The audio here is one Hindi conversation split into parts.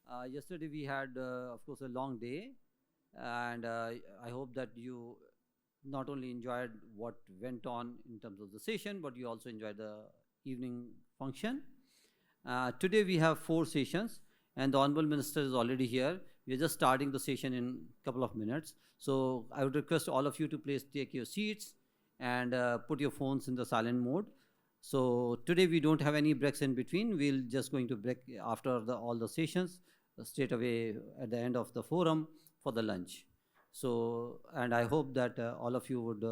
Yesterday we had, of course, a long day, and I hope that you not only enjoyed what went on in terms of the session, but you also enjoyed the evening function. Today we have 4 sessions, and the Honorable Minister is already here. We are just starting the session in a couple of minutes. So I would request all of you to please take your seats and put your phones in the silent mode. So today we don't have any breaks in between. We'll just going to break after all the sessions straight away at the end of the forum for the lunch. So, and I hope that all of you would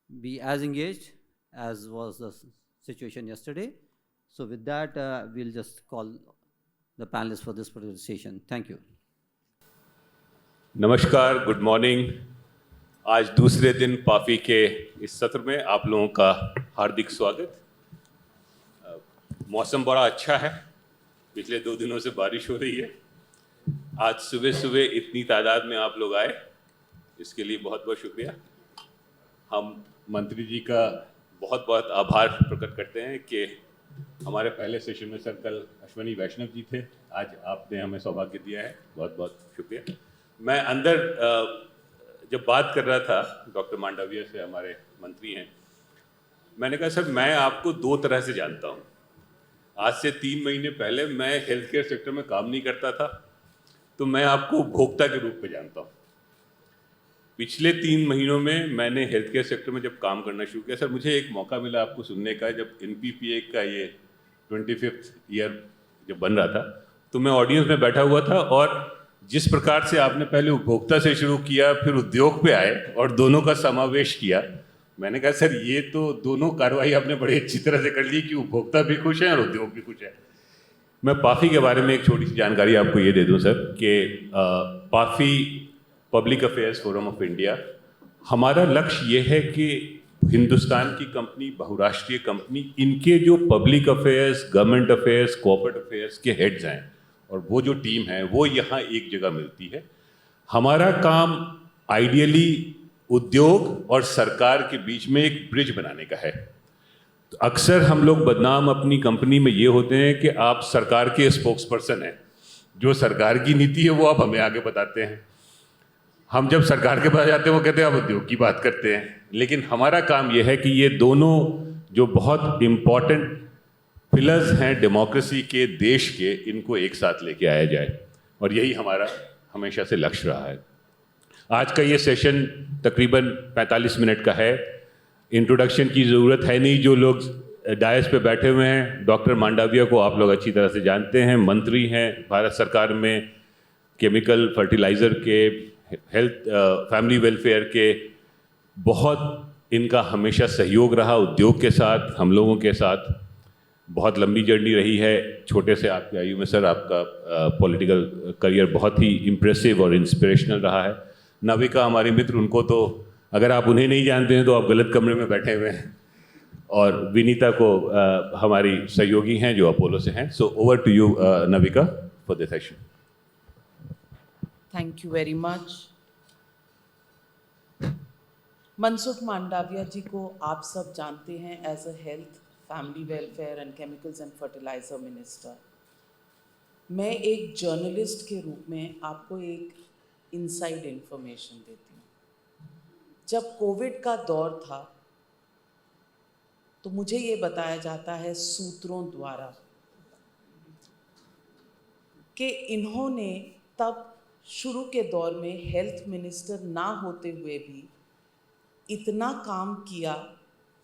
be as engaged as was the situation yesterday. So with that, we'll just call the panelists for this particular session. Thank you. नमस्कार, गुड मॉर्निंग। आज दूसरे दिन पाफी के इस सत्र में आप लोगों का हार्दिक स्वागत। मौसम बड़ा अच्छा है, पिछले 2 दिनों से बारिश हो रही है। आज सुबह सुबह इतनी तादाद में आप लोग आए, इसके लिए बहुत बहुत शुक्रिया। हम मंत्री जी का बहुत बहुत आभार प्रकट करते हैं कि हमारे पहले सेशन में सर कल अश्वनी वैष्णव जी थे, आज आपने हमें सौभाग्य दिया है, बहुत बहुत शुक्रिया। मैं अंदर जब बात कर रहा था डॉक्टर मांडविया से, हमारे मंत्री हैं, मैंने कहा सर मैं आपको 2 तरह से जानता हूँ। आज से 3 महीने पहले मैं हेल्थ केयर सेक्टर में काम नहीं करता था, तो मैं आपको उपभोक्ता के रूप में जानता हूँ। पिछले 3 महीनों में मैंने हेल्थ केयर सेक्टर में जब काम करना शुरू किया, सर मुझे एक मौका मिला आपको सुनने का, जब NPPA का ये 25th ईयर जब बन रहा था, तो मैं ऑडियंस में बैठा हुआ था, और जिस प्रकार से आपने पहले उपभोक्ता से शुरू किया, फिर उद्योग पे आए और दोनों का समावेश किया, मैंने कहा सर ये तो दोनों कार्रवाई आपने बड़ी अच्छी तरह से कर ली कि उपभोक्ता भी खुश है और उद्योग भी खुश है। मैं पाफी के बारे में एक छोटी सी जानकारी आपको ये दे दूं सर कि PAFI public affairs forum of India, हमारा लक्ष्य ये है कि हिंदुस्तान की कंपनी, बहुराष्ट्रीय कंपनी, इनके जो public affairs, government affairs, corporate affairs के हेड्स हैं, और वो जो टीम है वो यहाँ एक जगह मिलती है। हमारा काम आइडियली उद्योग और सरकार के बीच में एक ब्रिज बनाने का है। तो अक्सर हम लोग बदनाम अपनी कंपनी में ये होते हैं कि आप सरकार के स्पोक्स पर्सन हैं, जो सरकार की नीति है वो आप हमें आगे बताते हैं। हम जब सरकार के पास जाते हैं वो कहते हैं आप उद्योग की बात करते हैं। लेकिन हमारा काम ये है कि ये दोनों जो बहुत इम्पॉर्टेंट पिलर्स हैं डेमोक्रेसी के, देश के, इनको एक साथ लेके आया जाए, और यही हमारा हमेशा से लक्ष्य रहा है। आज का ये सेशन तकरीबन 45 मिनट का है। इंट्रोडक्शन की ज़रूरत है नहीं, जो लोग डायस पे बैठे हुए हैं, डॉक्टर मांडविया को आप लोग अच्छी तरह से जानते हैं, मंत्री हैं भारत सरकार में, केमिकल, फर्टिलाइज़र के, हेल्थ, फैमिली वेलफेयर के, बहुत इनका हमेशा सहयोग रहा उद्योग के साथ, हम लोगों के साथ। बहुत लंबी जर्नी रही है, छोटे से आपकी आयु में सर आपका पॉलिटिकल करियर बहुत ही इम्प्रेसिव और इंस्पिरेशनल रहा है। नविका हमारी मित्र, उनको तो अगर आप उन्हें नहीं जानते हैं तो आप गलत कमरे में बैठे हुए हैं, और विनीता को हमारी सहयोगी हैं जो अपोलो से हैं। So over to you Navika for the session. Thank you very much. Mansukh Mandaviya ji को आप सब जानते हैं as a health, family welfare and chemicals and fertilizer minister. मैं एक जर्नलिस्ट के रूप में आपको एक इनसाइड इंफॉर्मेशन देती हूँ। जब कोविड का दौर था तो मुझे ये बताया जाता है सूत्रों द्वारा कि इन्होंने तब शुरू के दौर में हेल्थ मिनिस्टर ना होते हुए भी इतना काम किया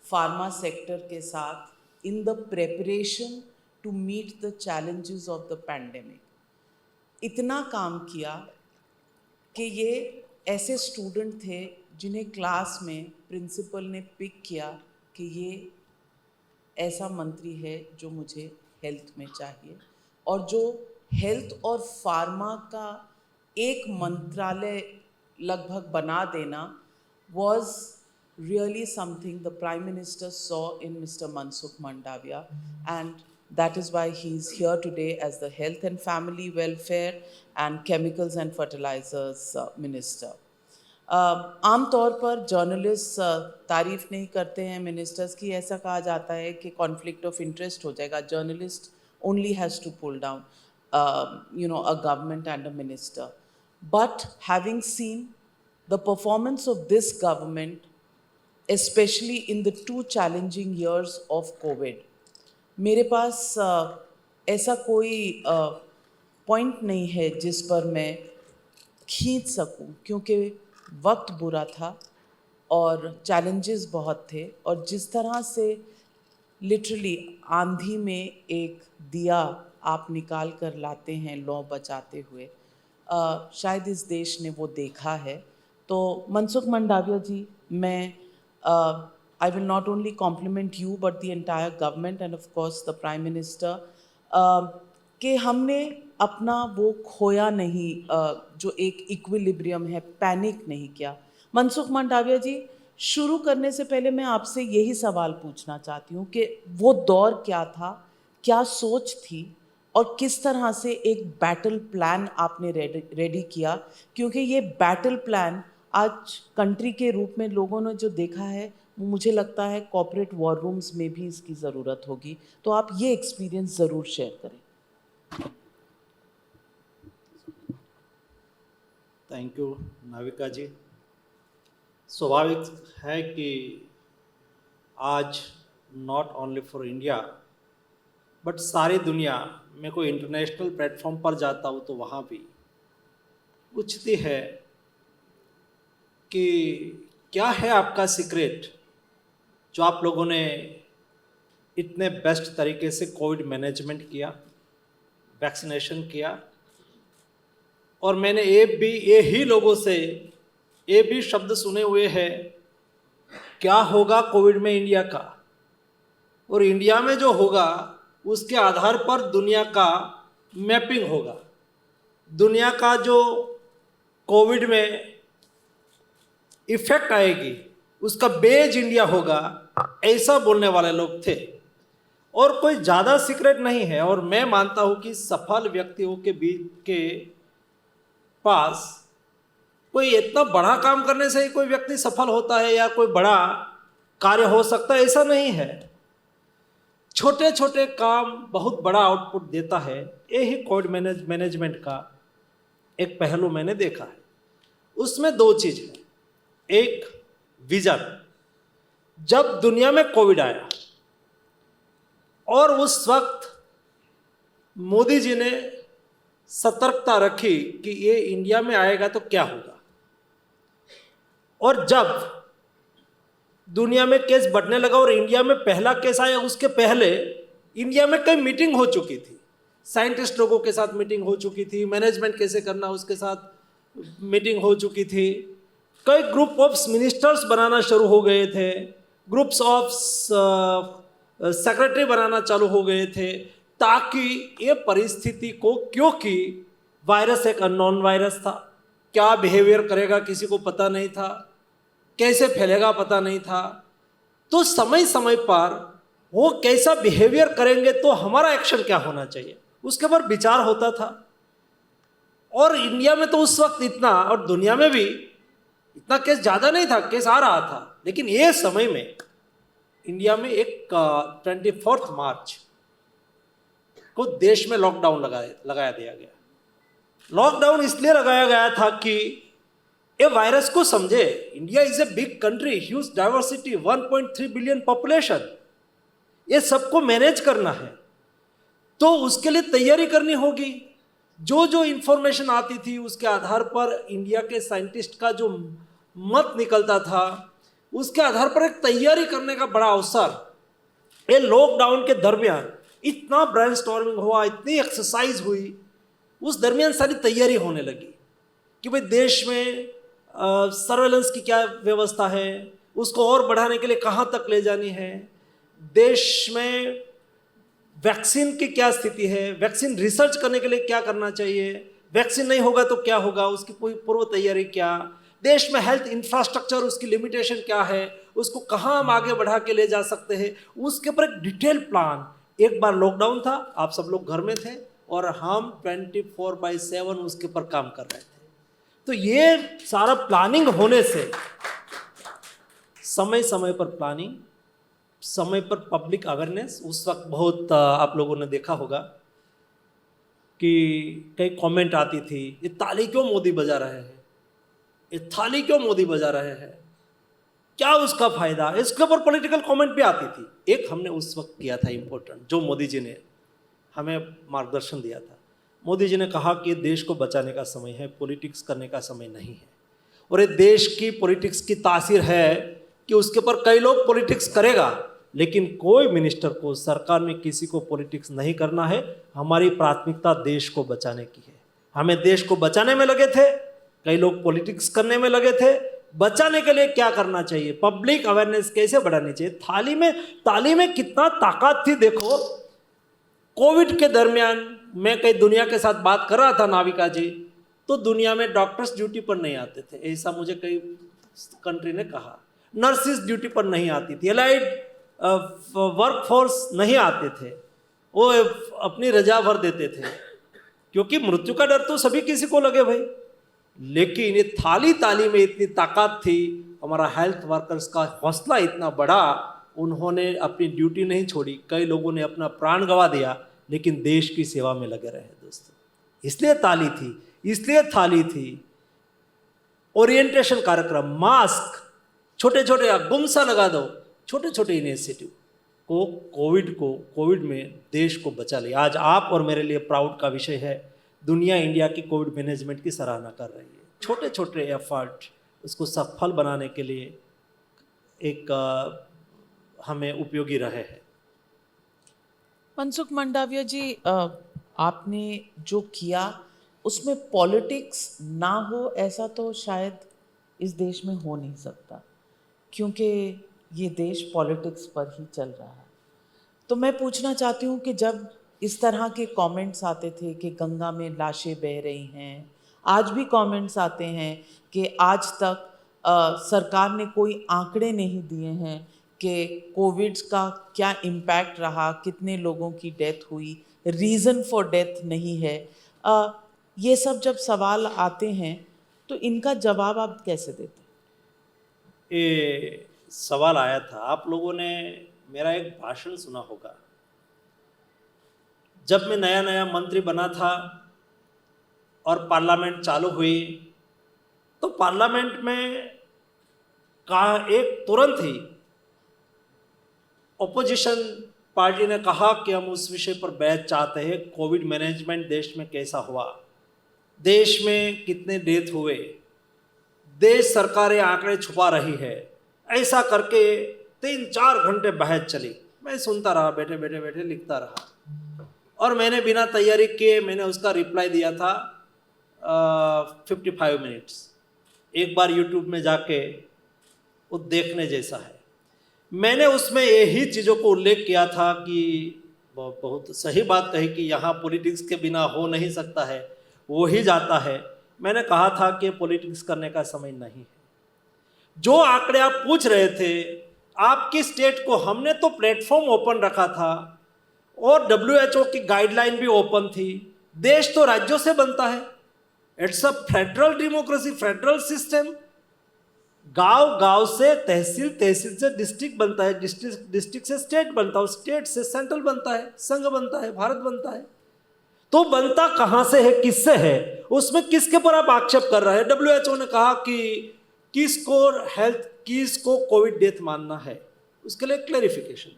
फार्मा सेक्टर के साथ in the preparation to meet the challenges of the pandemic. इतना काम किया कि ये ऐसे स्टूडेंट थे जिन्हें क्लास में प्रिंसिपल ने पिक किया कि ये ऐसा मंत्री है जो मुझे हेल्थ में चाहिए, और जो हेल्थ और फार्मा का एक मंत्रालय लगभग बना देना was really something the Prime Minister saw in Mr. Mansukh Mandavia, and that is why he is here today as the Health and Family Welfare and Chemicals and Fertilizers Minister. आमतौर पर जर्नलिस्ट तारीफ नहीं करते हैं मिनिस्टर्स की, ऐसा कहा जाता है कि कॉन्फ्लिक्ट ऑफ इंटरेस्ट हो जाएगा, journalist only has to pull down. a government and a minister. But having seen the performance of this government, especially in the 2 challenging years of COVID, मेरे पास ऐसा कोई पॉइंट नहीं है जिस पर मैं खींच सकूं, क्योंकि वक्त बुरा था और चैलेंजेस बहुत थे, और जिस तरह से लिटरली आंधी में एक दिया आप निकाल कर लाते हैं लौ बचाते हुए, शायद इस देश ने वो देखा है. तो मनसुख मंडाविया जी, मैं I will not only compliment you but the entire government and of course the Prime Minister कि हमने अपना वो खोया नहीं, जो एक इक्विलिब्रियम है, पैनिक नहीं किया. मनसुख मंडाविया जी, शुरू करने से पहले मैं आपसे यही सवाल पूछना चाहती हूँ कि वो दौर क्या था, क्या सोच थी, और किस तरह से एक बैटल प्लान आपने रेडी किया, क्योंकि ये बैटल प्लान आज कंट्री के रूप में लोगों ने जो देखा है, मुझे लगता है कॉर्पोरेट वॉर रूम्स में भी इसकी ज़रूरत होगी. तो आप ये एक्सपीरियंस ज़रूर शेयर करें. थैंक यू नाविका जी. स्वाभाविक है कि आज not only for India but सारी दुनिया में कोई इंटरनेशनल प्लेटफॉर्म पर जाता हूँ तो वहाँ भी पूछती है कि क्या है आपका सीक्रेट जो आप लोगों ने इतने बेस्ट तरीके से कोविड मैनेजमेंट किया, वैक्सीनेशन किया. और मैंने यही लोगों से ये भी शब्द सुने हुए हैं, क्या होगा कोविड में इंडिया का, और इंडिया में जो होगा उसके आधार पर दुनिया का मैपिंग होगा. दुनिया का जो कोविड में इफेक्ट आएगी उसका बेज इंडिया होगा, ऐसा बोलने वाले लोग थे. और कोई ज़्यादा सीक्रेट नहीं है. और मैं मानता हूँ कि सफल व्यक्तियों के बीच के पास कोई इतना बड़ा काम करने से ही कोई व्यक्ति सफल होता है या कोई बड़ा कार्य हो सकता है, ऐसा नहीं है. छोटे छोटे काम बहुत बड़ा आउटपुट देता है. यही कोविड मैनेजमेंट का एक पहलू मैंने देखा है. उसमें 2 चीज़ है. एक विजन. जब दुनिया में कोविड आया और उस वक्त मोदी जी ने सतर्कता रखी कि ये इंडिया में आएगा तो क्या होगा, और जब दुनिया में केस बढ़ने लगा और इंडिया में पहला केस आया, उसके पहले इंडिया में कई मीटिंग हो चुकी थी, साइंटिस्ट लोगों के साथ मीटिंग हो चुकी थी, मैनेजमेंट कैसे करना उसके साथ मीटिंग हो चुकी थी, कई ग्रुप ऑफ मिनिस्टर्स बनाना शुरू हो गए थे, ग्रुप्स ऑफ सेक्रेटरी बनाना चालू हो गए थे, ताकि ये परिस्थिति को, क्योंकि वायरस एक अननोन वायरस था, क्या बिहेवियर करेगा किसी को पता नहीं था, कैसे फैलेगा पता नहीं था, तो समय समय पर वो कैसा बिहेवियर करेंगे तो हमारा एक्शन क्या होना चाहिए उसके पर विचार होता था. और इंडिया में तो उस वक्त इतना, और दुनिया में भी इतना केस ज़्यादा नहीं था, केस आ रहा था, लेकिन ये समय में इंडिया में एक 24 मार्च को देश में लॉकडाउन लगाया दिया गया. लॉकडाउन इसलिए लगाया गया था कि ये वायरस को समझे. India is a big country, huge diversity, 1.3 billion population, ये सबको मैनेज करना है तो उसके लिए तैयारी करनी होगी. जो जो इंफॉर्मेशन आती थी उसके आधार पर इंडिया के साइंटिस्ट का जो मत निकलता था उसके आधार पर एक तैयारी करने का बड़ा अवसर. ये लॉकडाउन के दरमियान इतना ब्रेनस्टॉर्मिंग हुआ, इतनी एक्सरसाइज हुई, उस दरमियान सारी तैयारी होने लगी कि भाई देश में सर्वेलेंस की क्या व्यवस्था है, उसको और बढ़ाने के लिए कहाँ तक ले जानी है, देश में वैक्सीन की क्या स्थिति है, वैक्सीन रिसर्च करने के लिए क्या करना चाहिए, वैक्सीन नहीं होगा तो क्या होगा, उसकी पूर्व तैयारी क्या, देश में हेल्थ इंफ्रास्ट्रक्चर उसकी लिमिटेशन क्या है, उसको कहाँ हम आगे बढ़ा के ले जा सकते हैं, उसके ऊपर एक डिटेल प्लान. एक बार लॉकडाउन था, आप सब लोग घर में थे और हम 24/7 उसके ऊपर काम कर रहे थे. तो ये सारा प्लानिंग होने से, समय समय पर प्लानिंग, समय पर पब्लिक अवेयरनेस, उस वक्त बहुत आप लोगों ने देखा होगा कि कई कमेंट आती थी, ये ताली क्यों मोदी बजा रहे हैं, ये थाली क्यों मोदी बजा रहे हैं, क्या उसका फायदा, इसके ऊपर पॉलिटिकल कमेंट भी आती थी। एक हमने उस वक्त किया था इम्पोर्टेंट, जो मोदी जी ने हमें मार्गदर्शन दिया था। मोदी जी ने कहा कि देश को बचाने का समय है, पॉलिटिक्स करने का समय नहीं है। और ये देश की पॉलिटिक्स की तासीर है कि उसके ऊपर कई लोग पॉलिटिक्स करेगा, लेकिन कोई मिनिस्टर को, सरकार में किसी को पॉलिटिक्स नहीं करना है। हमारी प्राथमिकता देश को बचाने की है। हमें देश को बचाने में लगे थे, कई लोग पॉलिटिक्स करने में लगे थे। बचाने के लिए क्या करना चाहिए, पब्लिक अवेयरनेस कैसे बढ़ानी चाहिए, ताली में कितना ताकत थी। देखो, कोविड के दरमियान मैं कई दुनिया के साथ बात कर रहा था, नाविका जी, तो दुनिया में डॉक्टर्स ड्यूटी पर नहीं आते थे, ऐसा मुझे कई कंट्री ने कहा। नर्सिस ड्यूटी पर नहीं आती थी, एलाइड वर्कफोर्स नहीं आते थे, वो अपनी रजा भर देते थे, क्योंकि मृत्यु का डर तो सभी किसी को लगे भाई। लेकिन ये ताली में इतनी ताकत थी, हमारा हेल्थ वर्कर्स का हौसला इतना बड़ा, उन्होंने अपनी ड्यूटी नहीं छोड़ी। कई लोगों ने अपना प्राण गंवा दिया, लेकिन देश की सेवा में लगे रहे दोस्तों। इसलिए ताली थी, इसलिए थाली थी। ओरिएंटेशन कार्यक्रम, मास्क, छोटे छोटे गुमसा लगा दो, छोटे छोटे इनिशिएटिव को कोविड में देश को बचा लिया। आज आप और मेरे लिए प्राउड का विषय है, दुनिया इंडिया की कोविड मैनेजमेंट की सराहना कर रही है। छोटे छोटे एफर्ट उसको सफल बनाने के लिए एक हमें उपयोगी रहे हैं। मनसुख मंडाविया जी, आपने जो किया उसमें पॉलिटिक्स ना हो ऐसा तो शायद इस देश में हो नहीं सकता, क्योंकि ये देश पॉलिटिक्स पर ही चल रहा है। तो मैं पूछना चाहती हूँ कि जब इस तरह के कमेंट्स आते थे कि गंगा में लाशें बह रही हैं, आज भी कमेंट्स आते हैं कि आज तक सरकार ने कोई आंकड़े नहीं दिए हैं कि कोविड का क्या इम्पैक्ट रहा, कितने लोगों की डेथ हुई, रीज़न फॉर डेथ नहीं है। ये सब जब सवाल आते हैं तो इनका जवाब आप कैसे देते हैं? ये सवाल आया था, आप लोगों ने मेरा एक भाषण सुना होगा। जब मैं नया नया मंत्री बना था और पार्लियामेंट चालू हुई, तो पार्लियामेंट में का एक तुरंत ही ऑपोजिशन पार्टी ने कहा कि हम उस विषय पर बहस चाहते हैं, कोविड मैनेजमेंट देश में कैसा हुआ, देश में कितने डेथ हुए, देश सरकारें आंकड़े छुपा रही है। ऐसा करके 3-4 घंटे बहस चली। मैं सुनता रहा, बैठे लिखता रहा, और मैंने बिना तैयारी किए मैंने उसका रिप्लाई दिया था 55 मिनट्स। एक बार यूट्यूब में जाके वो देखने जैसा है। मैंने उसमें यही चीज़ों को उल्लेख किया था कि बहुत सही बात कही कि यहाँ पॉलिटिक्स के बिना हो नहीं सकता है, वो ही जाता है। मैंने कहा था कि पॉलिटिक्स करने का समय नहीं है। जो आंकड़े आप पूछ रहे थे, आपकी स्टेट को हमने तो प्लेटफॉर्म ओपन रखा था और WHO की गाइडलाइन भी ओपन थी। देश तो राज्यों से बनता है, it's a federal democracy, federal system. गांव से तहसील, तहसील से डिस्ट्रिक्ट बनता है, डिस्ट्रिक्ट से स्टेट बनता है, स्टेट से सेंट्रल बनता है, संघ बनता है, भारत बनता है। तो बनता कहां से है, किससे है, उसमें किसके पर आप आक्षेप कर रहे हैं? WHO ने कहा कि किसको कोविड डेथ मानना है, उसके लिए क्लैरिफिकेशन।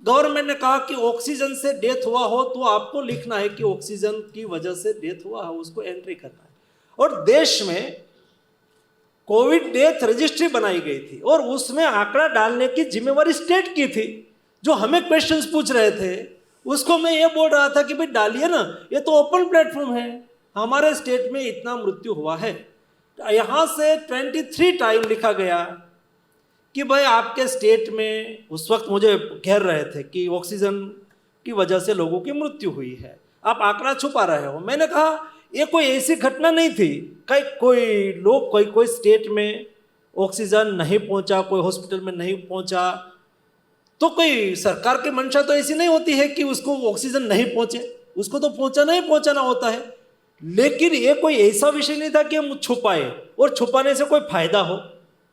गवर्नमेंट ने कहा कि ऑक्सीजन से डेथ हुआ हो तो आपको लिखना है कि ऑक्सीजन की वजह से डेथ हुआ है, उसको एंट्री करना है। और देश में कोविड डेथ रजिस्ट्री बनाई गई थी और उसमें आंकड़ा डालने की जिम्मेवारी स्टेट की थी। जो हमें क्वेश्चंस पूछ रहे थे उसको मैं ये बोल रहा था कि भाई डालिए ना, ये तो ओपन प्लेटफॉर्म है, हमारे स्टेट में इतना मृत्यु हुआ है। यहाँ से 23 टाइम लिखा गया कि भाई आपके स्टेट में, उस वक्त मुझे घेर रहे थे कि ऑक्सीजन की वजह से लोगों की मृत्यु हुई है, आप आंकड़ा छुपा रहे हो। मैंने कहा ये कोई ऐसी घटना नहीं थी, कोई स्टेट में ऑक्सीजन नहीं पहुंचा, कोई हॉस्पिटल में नहीं पहुंचा, तो कोई सरकार की मंशा तो ऐसी नहीं होती है कि उसको ऑक्सीजन नहीं पहुंचे, उसको तो पहुंचाना होता है। लेकिन ये कोई ऐसा विषय नहीं था कि हम छुपाए और छुपाने से कोई फायदा हो।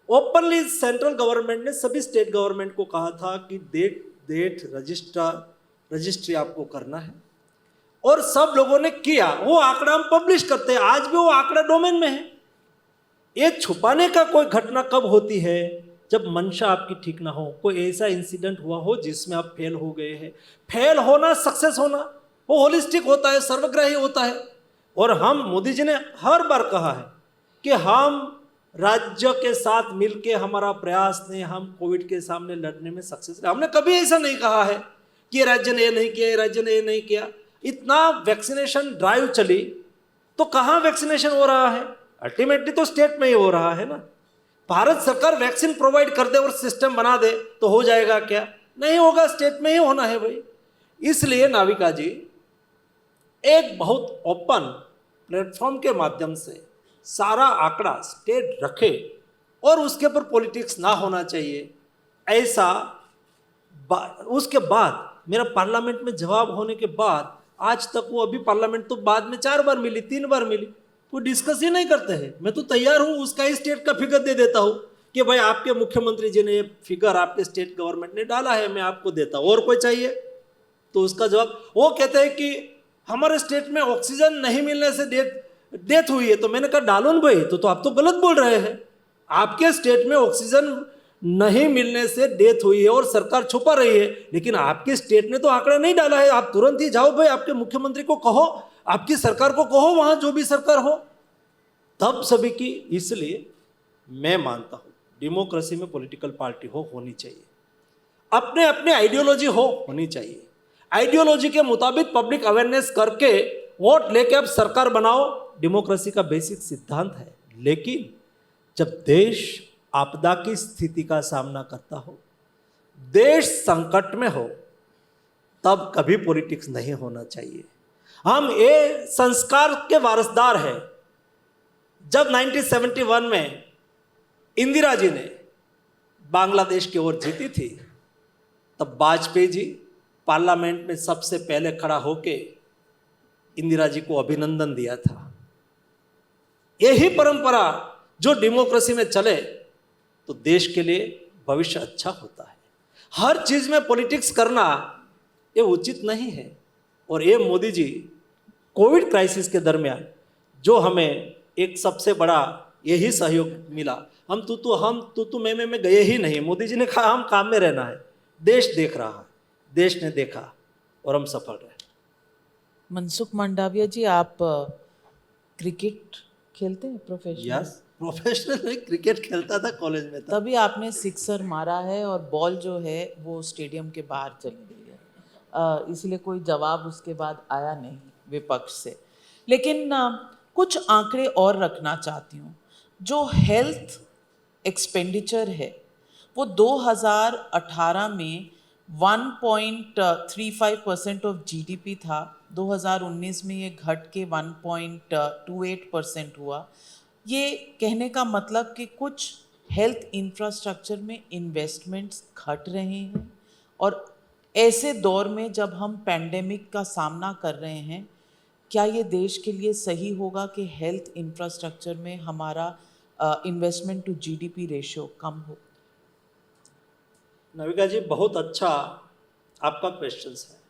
ओपनली सेंट्रल गवर्नमेंट ने सभी स्टेट गवर्नमेंट को कहा था कि डेट रजिस्ट्री आपको करना है और सब लोगों ने किया, वो आंकड़ा हम पब्लिश करते हैं, आज भी वो आंकड़ा डोमेन में है। ये छुपाने का कोई घटना कब होती है? जब मंशा आपकी ठीक ना हो, कोई ऐसा इंसिडेंट हुआ हो जिसमें आप फेल हो गए हैं। फेल होना, सक्सेस होना वो होलिस्टिक होता है, सर्वग्राही होता है। और हम, मोदी जी ने हर बार कहा है कि हम राज्य के साथ मिलके हमारा प्रयास ने हम कोविड के सामने लड़ने में सक्सेस रहे। हमने कभी ऐसा नहीं कहा है कि ये राज्य ने ये नहीं किया, ये राज्य ने ये नहीं किया। इतना वैक्सीनेशन ड्राइव चली तो कहाँ वैक्सीनेशन हो रहा है? अल्टीमेटली तो स्टेट में ही हो रहा है ना। भारत सरकार वैक्सीन प्रोवाइड कर दे और सिस्टम बना दे तो हो जाएगा क्या? नहीं होगा, स्टेट में ही होना है भाई। इसलिए नाविका जी एक बहुत ओपन प्लेटफॉर्म के माध्यम से सारा आंकड़ा स्टेट रखे और उसके ऊपर पॉलिटिक्स ना होना चाहिए, ऐसा। उसके बाद मेरा पार्लियामेंट में जवाब होने के बाद आज तक वो, अभी पार्लियामेंट तो बाद में 4 बार मिली, 3 बार मिली, कोई डिस्कस ही नहीं करते हैं। मैं तो तैयार हूँ उसका ही स्टेट का फिगर दे देता हूँ कि भाई आपके मुख्यमंत्री जी ने ये फिगर आपके स्टेट गवर्नमेंट ने डाला है, मैं आपको देता हूँ, और कोई चाहिए? तो उसका जवाब वो कहते हैं कि हमारे स्टेट में ऑक्सीजन नहीं मिलने से डेथ हुई है। तो मैंने कहा डालो न भाई, तो आप तो गलत बोल रहे हैं। आपके स्टेट में ऑक्सीजन नहीं मिलने से डेथ हुई है और सरकार छुपा रही है, लेकिन आपके स्टेट ने तो आंकड़ा नहीं डाला है। आप तुरंत ही जाओ भाई, आपके मुख्यमंत्री को कहो, आपकी सरकार को कहो, वहां जो भी सरकार हो, तब सभी की। इसलिए मैं मानता हूं डेमोक्रेसी में पॉलिटिकल पार्टी होनी चाहिए, अपने अपने आइडियोलॉजी होनी चाहिए। आइडियोलॉजी के मुताबिक पब्लिक अवेयरनेस करके वोट लेके अब सरकार बनाओ, डेमोक्रेसी का बेसिक सिद्धांत है। लेकिन जब देश आपदा की स्थिति का सामना करता हो, देश संकट में हो, तब कभी पॉलिटिक्स नहीं होना चाहिए। हम ये संस्कार के वारसदार हैं। जब 1971 में इंदिरा जी ने बांग्लादेश की ओर जीती थी, तब वाजपेयी जी पार्लियामेंट में सबसे पहले खड़ा होके इंदिरा जी को अभिनंदन दिया था। यही परंपरा जो डेमोक्रेसी में चले तो देश के लिए भविष्य अच्छा होता है। हर चीज में पॉलिटिक्स करना ये उचित नहीं है। और ये मोदी जी कोविड क्राइसिस के दरमियान जो हमें एक सबसे बड़ा यही सहयोग मिला, हम तू मैं गए ही नहीं। मोदी जी ने कहा हम काम में रहना है, देश देख रहा है, देश ने देखा और हम सफल रहे। मनसुख मंडाविया जी, आप क्रिकेट खेलते हैं प्रोफेशनल? यस, प्रोफेशनल नहीं, क्रिकेट खेलता था, कॉलेज में था। तभी आपने सिक्सर मारा है और बॉल जो है वो स्टेडियम के बाहर चली गई है, इसलिए कोई जवाब उसके बाद आया नहीं विपक्ष से। लेकिन कुछ आंकड़े और रखना चाहती हूँ। जो हेल्थ एक्सपेंडिचर है वो 2018 में 1.35% ऑफ जीडीपी था। 2019 में ये घट के 1.28% हुआ। ये कहने का मतलब कि कुछ हेल्थ इंफ्रास्ट्रक्चर में इन्वेस्टमेंट्स घट रहे हैं, और ऐसे दौर में जब हम पैंडेमिक का सामना कर रहे हैं, क्या ये देश के लिए सही होगा कि हेल्थ इंफ्रास्ट्रक्चर में हमारा इन्वेस्टमेंट टू जीडीपी रेशियो कम हो? नविका जी, बहुत अच्छा आपका क्वेश्चन है।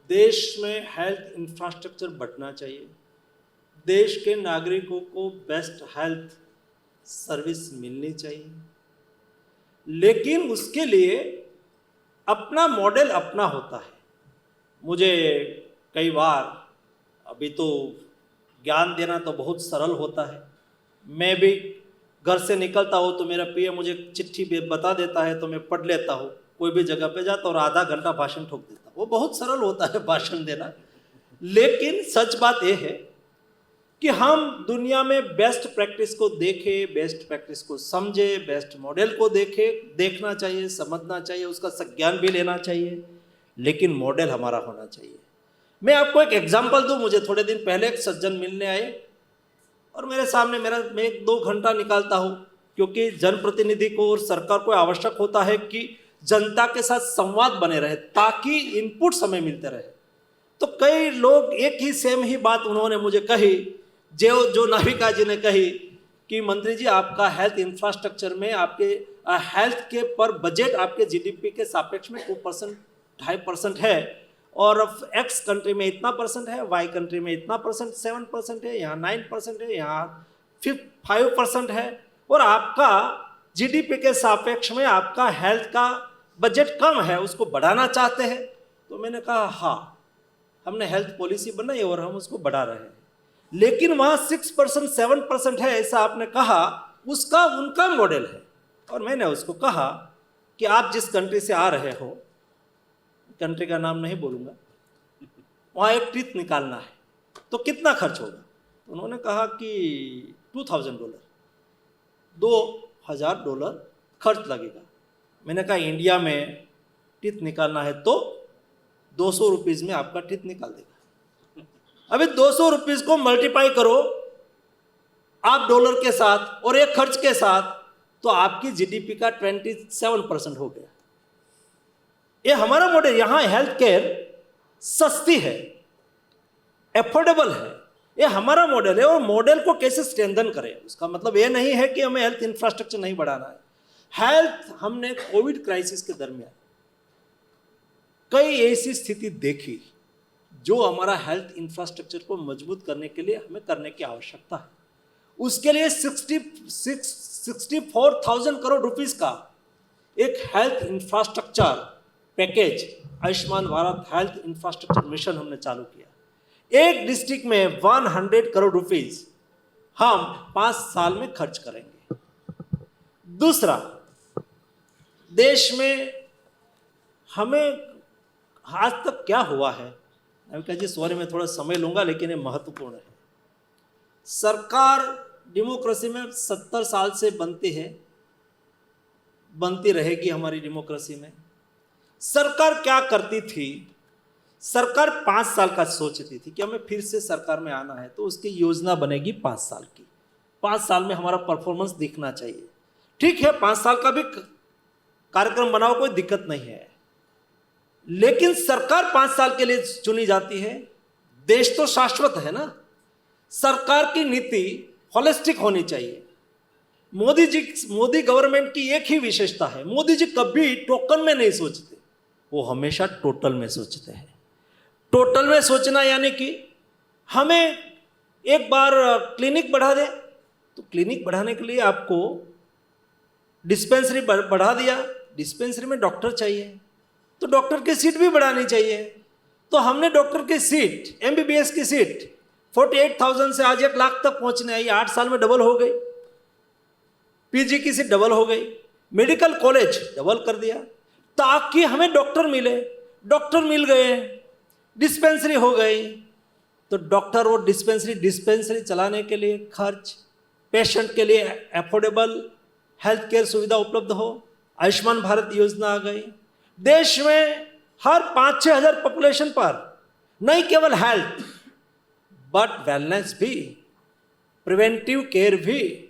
देश में हेल्थ इंफ्रास्ट्रक्चर बढ़ना चाहिए, देश के नागरिकों को बेस्ट हेल्थ सर्विस मिलनी चाहिए, लेकिन उसके लिए अपना मॉडल अपना होता है। मुझे कई बार, अभी तो ज्ञान देना तो बहुत सरल होता है, मैं भी घर से निकलता हूँ तो मेरा पीए मुझे चिट्ठी बता देता है तो मैं पढ़ लेता हूँ, कोई भी जगह पे जाता और आधा घंटा भाषण ठोक देता हूँ। वो बहुत सरल होता है भाषण देना, लेकिन सच बात यह है कि हम दुनिया में बेस्ट प्रैक्टिस को देखें, बेस्ट प्रैक्टिस को समझे, बेस्ट मॉडल को देखना चाहिए, समझना चाहिए, उसका संज्ञान भी लेना चाहिए, लेकिन मॉडल हमारा होना चाहिए। मैं आपको एक एग्जांपल दूं। मुझे थोड़े दिन पहले एक सज्जन मिलने आए और मेरे सामने मैं 1-2 घंटा निकालता हूँ, क्योंकि जनप्रतिनिधि को और सरकार को आवश्यक होता है कि जनता के साथ संवाद बने रहे ताकि इनपुट समय मिलते रहे। तो कई लोग एक ही सेम ही बात उन्होंने मुझे कही, जो नाविका जी ने कही कि मंत्री जी, आपका हेल्थ इंफ्रास्ट्रक्चर में आपके हेल्थ के पर बजट आपके जीडीपी के सापेक्ष में 2%, 2.5% है, और एक्स कंट्री में इतना परसेंट है, वाई कंट्री में इतना परसेंट 7% है, यहाँ 9% है, यहाँ 5% है, और आपका जीडीपी के सापेक्ष में आपका हेल्थ का बजट कम है, उसको बढ़ाना चाहते हैं। तो मैंने कहा हाँ, हमने हेल्थ पॉलिसी बनाई और हम उसको बढ़ा रहे हैं, लेकिन वहाँ 6% 7% है ऐसा आपने कहा, उसका उनका मॉडल है। और मैंने उसको कहा कि आप जिस कंट्री से आ रहे हो, कंट्री का नाम नहीं बोलूँगा, वहाँ एक टीथ निकालना है तो कितना खर्च होगा? तो उन्होंने कहा कि $2000, $2000 खर्च लगेगा। मैंने कहा इंडिया में टीथ निकालना है तो 200 रुपीज़ में आपका टीथ निकाल देगा। अभी 200 रुपीज़ को मल्टीप्लाई करो आप डॉलर के साथ और एक खर्च के साथ, तो आपकी जीडीपी का 27% हो गया। ये हमारा मॉडल, यहाँ हेल्थ केयर सस्ती है, एफोर्डेबल है, ये हमारा मॉडल है। और मॉडल को कैसे स्ट्रेंथन करें, उसका मतलब ये नहीं है कि हमें हेल्थ इंफ्रास्ट्रक्चर नहीं बढ़ाना है। हेल्थ, हमने कोविड क्राइसिस के दरमियान कई ऐसी स्थिति देखी जो हमारा हेल्थ इंफ्रास्ट्रक्चर को मजबूत करने के लिए हमें करने की आवश्यकता है। उसके लिए 64,000 करोड़ रुपीस का एक health infrastructure package, Ayushman Bharat health infrastructure mission हमने चालू किया। एक डिस्ट्रिक्ट में 100 करोड़ रुपीस हम 5 साल में खर्च करेंगे। दूसरा, देश में हमें आज तक क्या हुआ है, नविका जी सॉरी मैं थोड़ा समय लूंगा लेकिन ये महत्वपूर्ण है। सरकार डेमोक्रेसी में 70 साल से बनती है, बनती रहेगी हमारी डेमोक्रेसी में। सरकार क्या करती थी, सरकार 5 साल का सोचती थी कि हमें फिर से सरकार में आना है तो उसकी योजना बनेगी 5 साल की, 5 साल में हमारा परफॉर्मेंस दिखना चाहिए। ठीक है, 5 साल का भी कार्यक्रम बनाओ, कोई दिक्कत नहीं है, लेकिन सरकार 5 साल के लिए चुनी जाती है। देश तो शाश्वत है ना, सरकार की नीति होलिस्टिक होनी चाहिए। मोदी गवर्नमेंट की एक ही विशेषता है, मोदी जी कभी टोकन में नहीं सोचते, वो हमेशा टोटल में सोचते हैं। टोटल में सोचना यानी कि हमें एक बार क्लिनिक बढ़ा दे, तो क्लिनिक बढ़ाने के लिए आपको डिस्पेंसरी बढ़ा दिया, डिस्पेंसरी में डॉक्टर चाहिए तो डॉक्टर की सीट भी बढ़ानी चाहिए। तो हमने डॉक्टर की सीट, एमबीबीएस की सीट 48,000 से आज 1 लाख तक पहुंचने आई, 8 साल में डबल हो गई। पीजी की सीट डबल हो गई, मेडिकल कॉलेज डबल कर दिया ताकि हमें डॉक्टर मिले। डॉक्टर मिल गए, डिस्पेंसरी हो गई, तो डॉक्टर और डिस्पेंसरी चलाने के लिए खर्च, पेशेंट के लिए एफोर्डेबल हेल्थ केयर सुविधा उपलब्ध हो, आयुष्मान भारत योजना आ गई। देश में हर 5-6 हज़ार पॉपुलेशन पर नहीं केवल हेल्थ बट वेलनेस भी, प्रिवेंटिव केयर भी।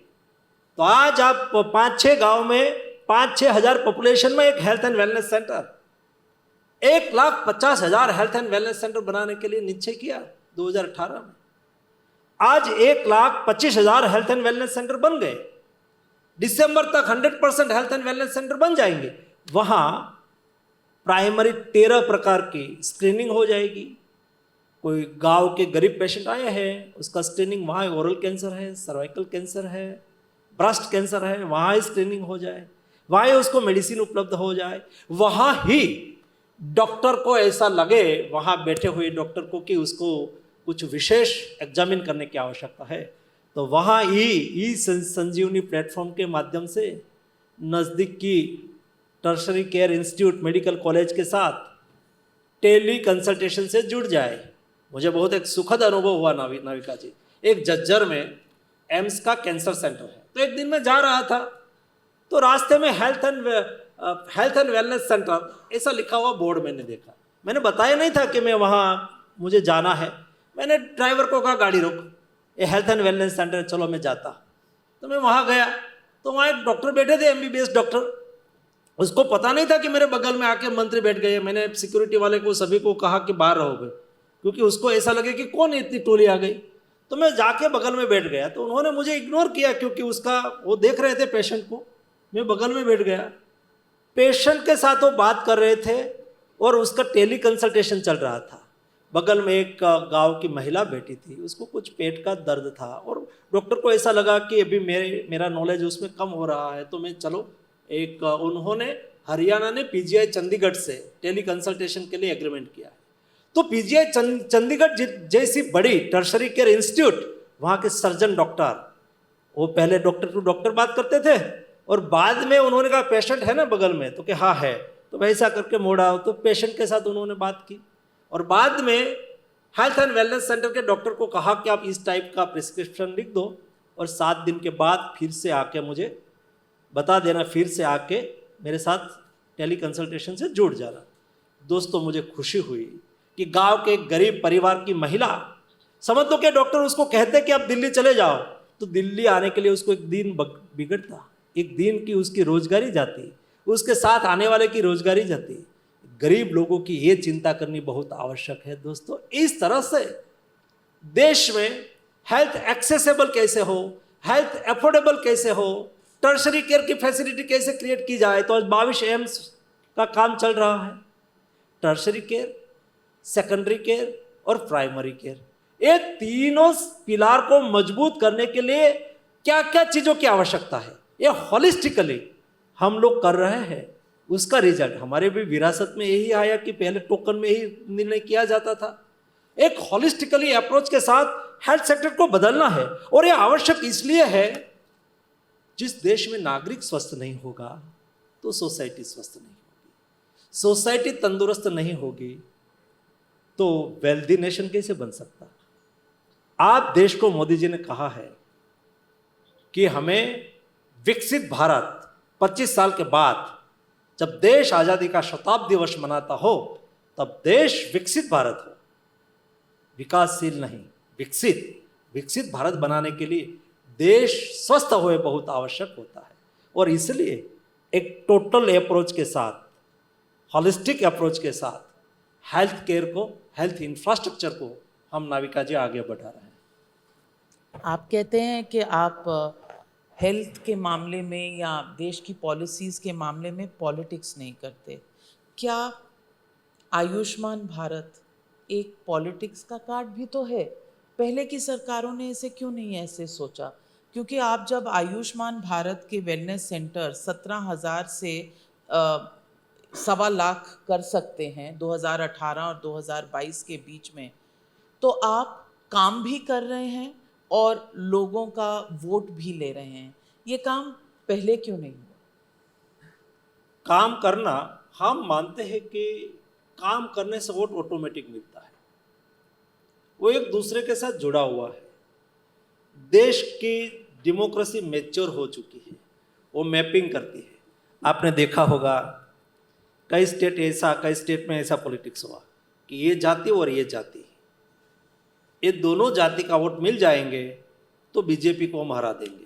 तो आज आप 5-6 गांव में 5-6 हज़ार पॉपुलेशन में एक health and wellness centre, 1,50,000 health and wellness centre बनाने के लिए निश्चय किया 2018 में। आज 1,25,000 हेल्थ एंड वेलनेस सेंटर बन गए। दिसंबर तक 100% हेल्थ एंड वेलनेस सेंटर बन जाएंगे। वहाँ प्राइमरी 13 प्रकार की स्क्रीनिंग हो जाएगी। कोई गांव के गरीब पेशेंट आए हैं, उसका स्क्रीनिंग वहाँ, ओरल कैंसर है, सर्वाइकल कैंसर है, ब्रेस्ट कैंसर है, वहाँ स्क्रीनिंग हो जाए, वहाँ उसको मेडिसिन उपलब्ध हो जाए। वहाँ ही डॉक्टर को ऐसा लगे, वहाँ बैठे हुए डॉक्टर को, कि उसको कुछ विशेष एग्जामिन करने की आवश्यकता है, तो वहाँ ई संजीवनी प्लेटफॉर्म के माध्यम से नज़दीक की tertiary care institute medical college के साथ टेली कंसल्टेशन से जुड़ जाए। मुझे बहुत एक सुखद अनुभव हुआ नाविका जी। एक झज्जर में एम्स का कैंसर सेंटर है, तो एक दिन मैं जा रहा था तो रास्ते में हेल्थ एंड वेलनेस सेंटर ऐसा लिखा हुआ बोर्ड मैंने देखा। मैंने बताया नहीं था कि मैं वहाँ मुझे जाना है। मैंने ड्राइवर को कहा गाड़ी रोक, ये हेल्थ एंड वेलनेस सेंटर है, चलो मैं जाता। तो मैं वहाँ गया तो वहाँ एक डॉक्टर बैठे थे, एमबीबीएस डॉक्टर। उसको पता नहीं था कि मेरे बगल में आके मंत्री बैठ गए। मैंने सिक्योरिटी वाले को सभी को कहा कि बाहर रहोगे, क्योंकि उसको ऐसा लगे कि कौन इतनी टोली आ गई। तो मैं जाके बगल में बैठ गया, तो उन्होंने मुझे इग्नोर किया क्योंकि उसका वो देख रहे थे पेशेंट को। मैं बगल में बैठ गया, पेशेंट के साथ वो बात कर रहे थे और उसका टेली कंसल्टेशन चल रहा था। बगल में एक गांव की महिला बैठी थी, उसको कुछ पेट का दर्द था और डॉक्टर को ऐसा लगा कि अभी मेरा नॉलेज उसमें कम हो रहा है, तो मैं चलो उन्होंने हरियाणा ने पीजीआई चंडीगढ़ से टेली कंसल्टेशन के लिए एग्रीमेंट किया है। तो पीजीआई चंडीगढ़ जैसी बड़ी टर्शरी केयर इंस्टीट्यूट, वहाँ के सर्जन डॉक्टर, वो पहले डॉक्टर टू डॉक्टर बात करते थे और बाद में उन्होंने कहा पेशेंट है ना बगल में, तो कि हाँ है, तो वैसा करके मोड़ा, तो पेशेंट के साथ उन्होंने बात की और बाद में हेल्थ एंड वेलनेस सेंटर के डॉक्टर को कहा कि आप इस टाइप का प्रिस्क्रिप्शन लिख दो और 7 दिन के बाद फिर से आके मुझे बता देना, फिर से आके मेरे साथ टेली कंसल्टेशन से जुड़ जाना। दोस्तों, मुझे खुशी हुई कि गांव के एक गरीब परिवार की महिला, समझ लो कि डॉक्टर उसको कहते कि आप दिल्ली चले जाओ, तो दिल्ली आने के लिए उसको एक दिन बिगड़ता, एक दिन की उसकी रोजगारी जाती, उसके साथ आने वाले की रोजगारी जाती। गरीब लोगों की ये चिंता करनी बहुत आवश्यक है। दोस्तों, इस तरह से देश में हेल्थ एक्सेसिबल कैसे हो, हेल्थ अफोर्डेबल कैसे हो, टर्शरी केयर की फैसिलिटी कैसे क्रिएट की जाए, तो आज 22 एम्स का काम चल रहा है। टर्शरी केयर, सेकेंडरी केयर और प्राइमरी केयर, ये तीनों पिलार को मजबूत करने के लिए क्या क्या चीज़ों की आवश्यकता है, ये हॉलिस्टिकली हम लोग कर रहे हैं। उसका रिजल्ट हमारे भी विरासत में यही आया कि पहले टोकन में ही निर्णय किया जाता था। एक हॉलिस्टिकली अप्रोच के साथ हेल्थ सेक्टर को बदलना है और यह आवश्यक इसलिए है, जिस देश में नागरिक स्वस्थ नहीं होगा तो सोसाइटी स्वस्थ नहीं होगी, सोसाइटी तंदुरुस्त नहीं होगी तो वेल्दी नेशन कैसे बन सकता। आप देश को, मोदी जी ने कहा है कि हमें विकसित भारत 25 साल के बाद, जब देश आजादी का शताब्दी वर्ष मनाता हो, तब देश विकसित भारत हो, विकासशील नहीं, विकसित भारत बनाने के लिए देश स्वस्थ होए बहुत आवश्यक होता है। और इसलिए एक टोटल अप्रोच के साथ, हॉलिस्टिक अप्रोच के साथ हेल्थ केयर को, हेल्थ इंफ्रास्ट्रक्चर को हम नाविका जी आगे बढ़ा रहे हैं। आप कहते हैं कि आप हेल्थ के मामले में या देश की पॉलिसीज़ के मामले में पॉलिटिक्स नहीं करते। क्या आयुष्मान भारत एक पॉलिटिक्स का कार्ड भी तो है? पहले की सरकारों ने इसे क्यों नहीं ऐसे सोचा? क्योंकि आप जब आयुष्मान भारत के वेलनेस सेंटर 17,000 से 1.25 लाख कर सकते हैं 2018 और 2022 के बीच में, तो आप काम भी कर रहे हैं और लोगों का वोट भी ले रहे हैं। ये काम पहले क्यों नहीं हुआ? काम करना, हम मानते हैं कि काम करने से वोट ऑटोमेटिक मिलता है, वो एक दूसरे के साथ जुड़ा हुआ है। देश की डेमोक्रेसी मैच्योर हो चुकी है, वो मैपिंग करती है। आपने देखा होगा कई स्टेट में ऐसा पॉलिटिक्स हुआ कि ये जाति और ये जाति, ये दोनों जाति का वोट मिल जाएंगे तो बीजेपी को हम हरा देंगे।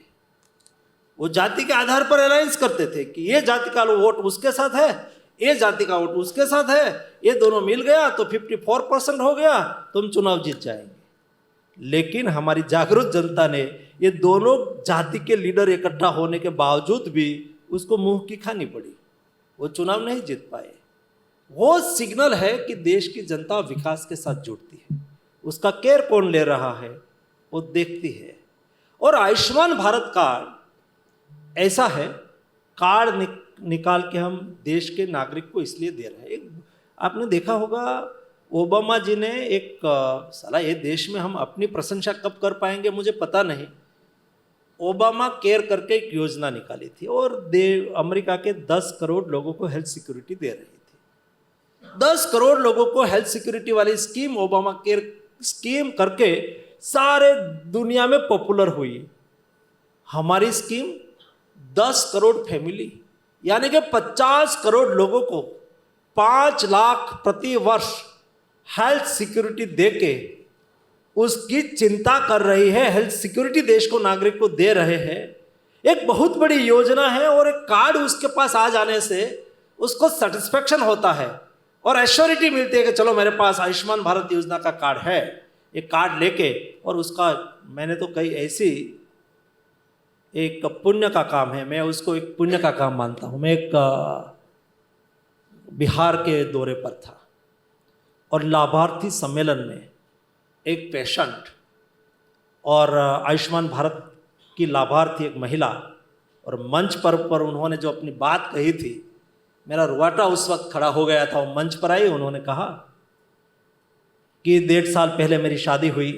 वो जाति के आधार पर अलायंस करते थे कि ये जाति का वोट उसके साथ है, ये जाति का वोट उसके साथ है, ये दोनों मिल गया तो 54% हो गया, तुम चुनाव जीत जाएंगे। लेकिन हमारी जागरूक जनता ने ये दोनों जाति के लीडर इकट्ठा होने के बावजूद भी उसको मुंह की खानी पड़ी, वो चुनाव नहीं जीत पाए। वो सिग्नल है कि देश की जनता विकास के साथ जुड़ती है, उसका केयर कौन ले रहा है वो देखती है। और आयुष्मान भारत कार्ड ऐसा है, कार्ड निकाल के हम देश के नागरिक को इसलिए दे रहे हैं। आपने देखा होगा ओबामा जी ने एक साला, ये देश में हम अपनी प्रशंसा कब कर पाएंगे मुझे पता नहीं, ओबामा केयर करके एक योजना निकाली थी और अमेरिका के 10 करोड़ लोगों को हेल्थ सिक्योरिटी दे रही थी। 10 करोड़ लोगों को हेल्थ सिक्योरिटी वाली स्कीम, ओबामा केयर स्कीम करके सारे दुनिया में पॉपुलर हुई। हमारी स्कीम 10 करोड़ फैमिली, यानी कि 50 करोड़ लोगों को 5 लाख प्रति वर्ष हेल्थ सिक्योरिटी देके उसकी चिंता कर रही है। हेल्थ सिक्योरिटी देश को, नागरिक को दे रहे हैं। एक बहुत बड़ी योजना है और एक कार्ड उसके पास आ जाने से उसको सेटिस्फेक्शन होता है और एश्योरिटी मिलती है कि चलो मेरे पास आयुष्मान भारत योजना का कार्ड है। ये कार्ड लेके, और उसका मैंने तो कई ऐसी, एक पुण्य का काम है, मैं उसको एक पुण्य का काम मानता हूँ। मैं एक बिहार के दौरे पर था और लाभार्थी सम्मेलन में एक पेशेंट और आयुष्मान भारत की लाभार्थी एक महिला और मंच पर उन्होंने जो अपनी बात कही थी, मेरा रुआटा उस वक्त खड़ा हो गया था। वो मंच पर आई, उन्होंने कहा कि 1.5 साल पहले मेरी शादी हुई,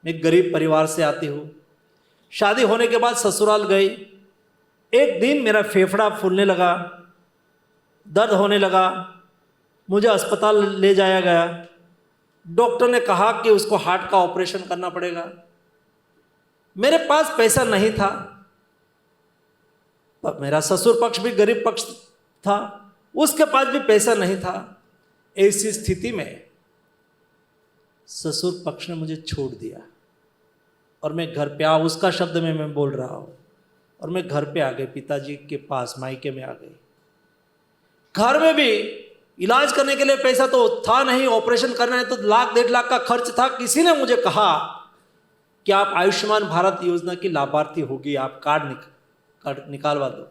मैं गरीब परिवार से आती हूँ। शादी होने के बाद ससुराल गई, एक दिन मेरा फेफड़ा फूलने लगा, दर्द होने लगा, मुझे अस्पताल ले जाया गया। डॉक्टर ने कहा कि उसको हार्ट का ऑपरेशन करना पड़ेगा। मेरे पास पैसा नहीं था, पर मेरा ससुर पक्ष भी गरीब पक्ष था, उसके पास भी पैसा नहीं था। ऐसी स्थिति में ससुर पक्ष ने मुझे छोड़ दिया और मैं घर पे आ, उसका शब्द में मैं बोल रहा हूँ, और मैं घर पे आ गई, पिताजी के पास मायके में आ गई। घर में भी इलाज करने के लिए पैसा तो था नहीं, ऑपरेशन करना है तो 1.5 लाख का खर्च था। किसी ने मुझे कहा कि आप आयुष्मान भारत योजना की लाभार्थी होगी, आप कार्ड निकालवा दो।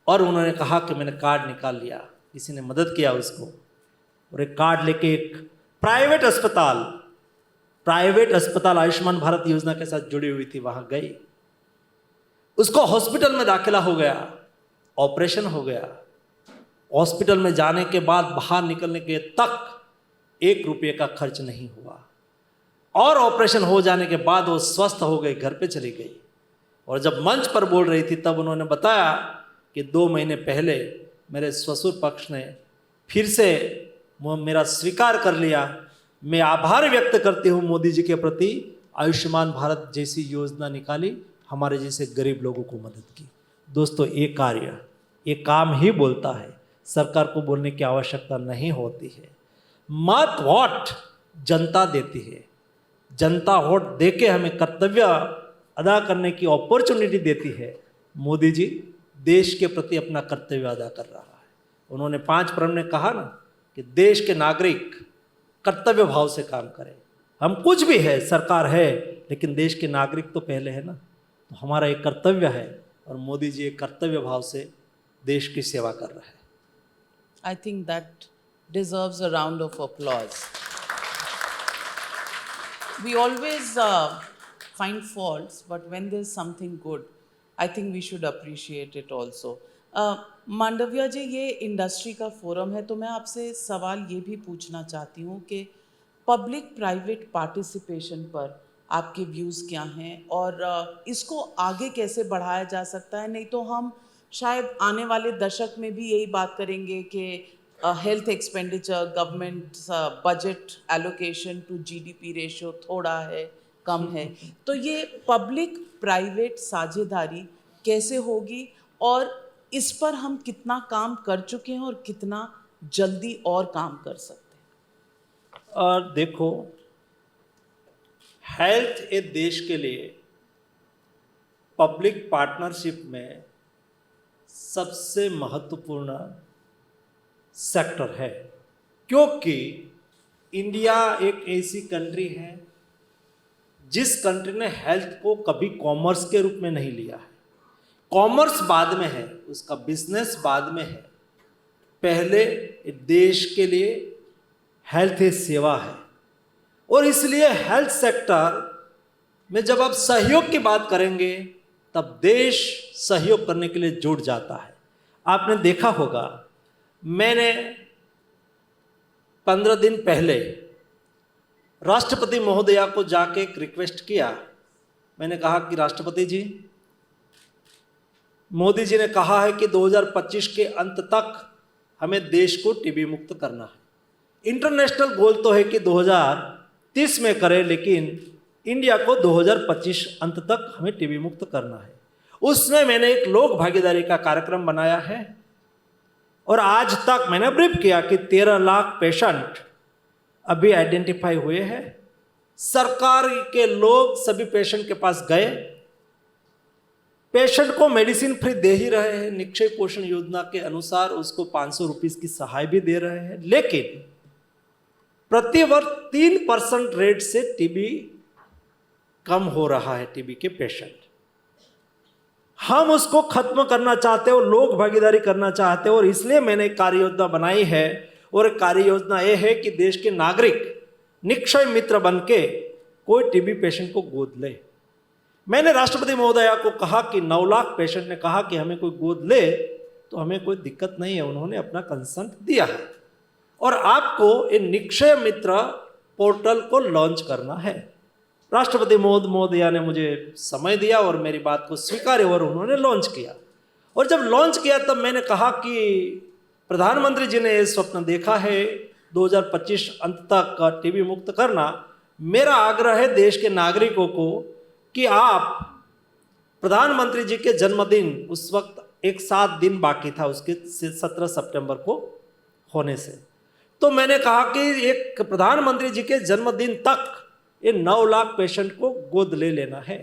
और उन्होंने कहा कि मैंने कार्ड निकाल लिया, किसी ने मदद किया उसको, और एक कार्ड लेके एक प्राइवेट अस्पताल आयुष्मान भारत योजना के साथ जुड़ी हुई थी, वहां गई। उसको हॉस्पिटल में दाखिला हो गया, ऑपरेशन हो गया। हॉस्पिटल में जाने के बाद बाहर निकलने के तक 1 रुपये का खर्च नहीं हुआ, और ऑपरेशन हो जाने के बाद वो स्वस्थ हो गई, घर पे चली गई। और जब मंच पर बोल रही थी तब उन्होंने बताया कि 2 महीने पहले मेरे ससुर पक्ष ने फिर से मेरा स्वीकार कर लिया। मैं आभार व्यक्त करती हूँ मोदी जी के प्रति, आयुष्मान भारत जैसी योजना निकाली, हमारे जैसे गरीब लोगों को मदद की। दोस्तों, ये काम ही बोलता है, सरकार को बोलने की आवश्यकता नहीं होती है। मत वोट जनता देती है, जनता वोट देके हमें कर्तव्य अदा करने की अपॉर्चुनिटी देती है। मोदी जी देश के प्रति अपना कर्तव्य अदा कर रहा है। उन्होंने 5 प्रण में कहा ना कि देश के नागरिक कर्तव्य भाव से काम करें। हम कुछ भी है, सरकार है, लेकिन देश के नागरिक तो पहले है ना, तो हमारा एक कर्तव्य है, और मोदी जी एक कर्तव्य भाव से देश की सेवा कर रहे हैं। I think that deserves a round of applause. We always find faults, but when there's something good, I think we should appreciate it also. Mandaviya जी, ये इंडस्ट्री का फोरम है, तो मैं आपसे सवाल ये भी पूछना चाहती हूँ कि पब्लिक प्राइवेट पार्टिसिपेशन पर आपके व्यूज़ क्या हैं, और इसको आगे कैसे बढ़ाया जा सकता है। नहीं तो हम शायद आने वाले दशक में भी यही बात करेंगे कि health expenditure, government budget allocation to GDP ratio थोड़ा है, कम है। तो ये पब्लिक प्राइवेट साझेदारी कैसे होगी, और इस पर हम कितना काम कर चुके हैं और कितना जल्दी और काम कर सकते हैं। और देखो, हेल्थ एक देश के लिए पब्लिक पार्टनरशिप में सबसे महत्वपूर्ण सेक्टर है, क्योंकि इंडिया एक ऐसी कंट्री है जिस कंट्री ने हेल्थ को कभी कॉमर्स के रूप में नहीं लिया है। कॉमर्स बाद में है, उसका बिजनेस बाद में है। पहले देश के लिए हेल्थ एक सेवा है, और इसलिए हेल्थ सेक्टर में जब आप सहयोग की बात करेंगे तब देश सहयोग करने के लिए जुट जाता है। आपने देखा होगा, मैंने 15 दिन पहले राष्ट्रपति महोदया को जाके एक रिक्वेस्ट किया। मैंने कहा कि राष्ट्रपति जी, मोदी जी ने कहा है कि 2025 के अंत तक हमें देश को टीबी मुक्त करना है। इंटरनेशनल गोल तो है कि 2030 में करें, लेकिन इंडिया को 2025 अंत तक हमें टीबी मुक्त करना है। उसमें मैंने एक लोक भागीदारी का कार्यक्रम बनाया है, और आज तक मैंने ब्रीफ किया कि 13 लाख पेशेंट अभी आइडेंटिफाई हुए हैं। सरकार के लोग सभी पेशेंट के पास गए, पेशेंट को मेडिसिन फ्री दे ही रहे हैं। निक्षय पोषण योजना के अनुसार उसको 500 रुपीस की सहाय भी दे रहे हैं, लेकिन प्रतिवर्ष 3% रेट से टीबी कम हो रहा है, टीबी के पेशेंट। हम उसको खत्म करना चाहते हैं और लोक भागीदारी करना चाहते हैं, और इसलिए मैंने एक कार्य योजना बनाई है। और कार्य योजना ये है कि देश के नागरिक निक्षय मित्र बन के कोई टीबी पेशेंट को गोद ले। मैंने राष्ट्रपति महोदया को कहा कि 9 लाख पेशेंट ने कहा कि हमें कोई गोद ले तो हमें कोई दिक्कत नहीं है, उन्होंने अपना कंसेंट दिया है। और आपको ये निक्षय मित्र पोर्टल को लॉन्च करना है। राष्ट्रपति महोदया ने मुझे समय दिया और मेरी बात को स्वीकारा और उन्होंने लॉन्च किया। और जब लॉन्च किया तब मैंने कहा कि प्रधानमंत्री जी ने ये स्वप्न देखा है 2025 अंत तक का टीबी मुक्त करना। मेरा आग्रह है देश के नागरिकों को कि आप प्रधानमंत्री जी के जन्मदिन, उस वक्त एक 7 दिन बाकी था उसके 17 सितंबर को होने से, तो मैंने कहा कि एक प्रधानमंत्री जी के जन्मदिन तक ये 9 लाख पेशेंट को गोद ले लेना है।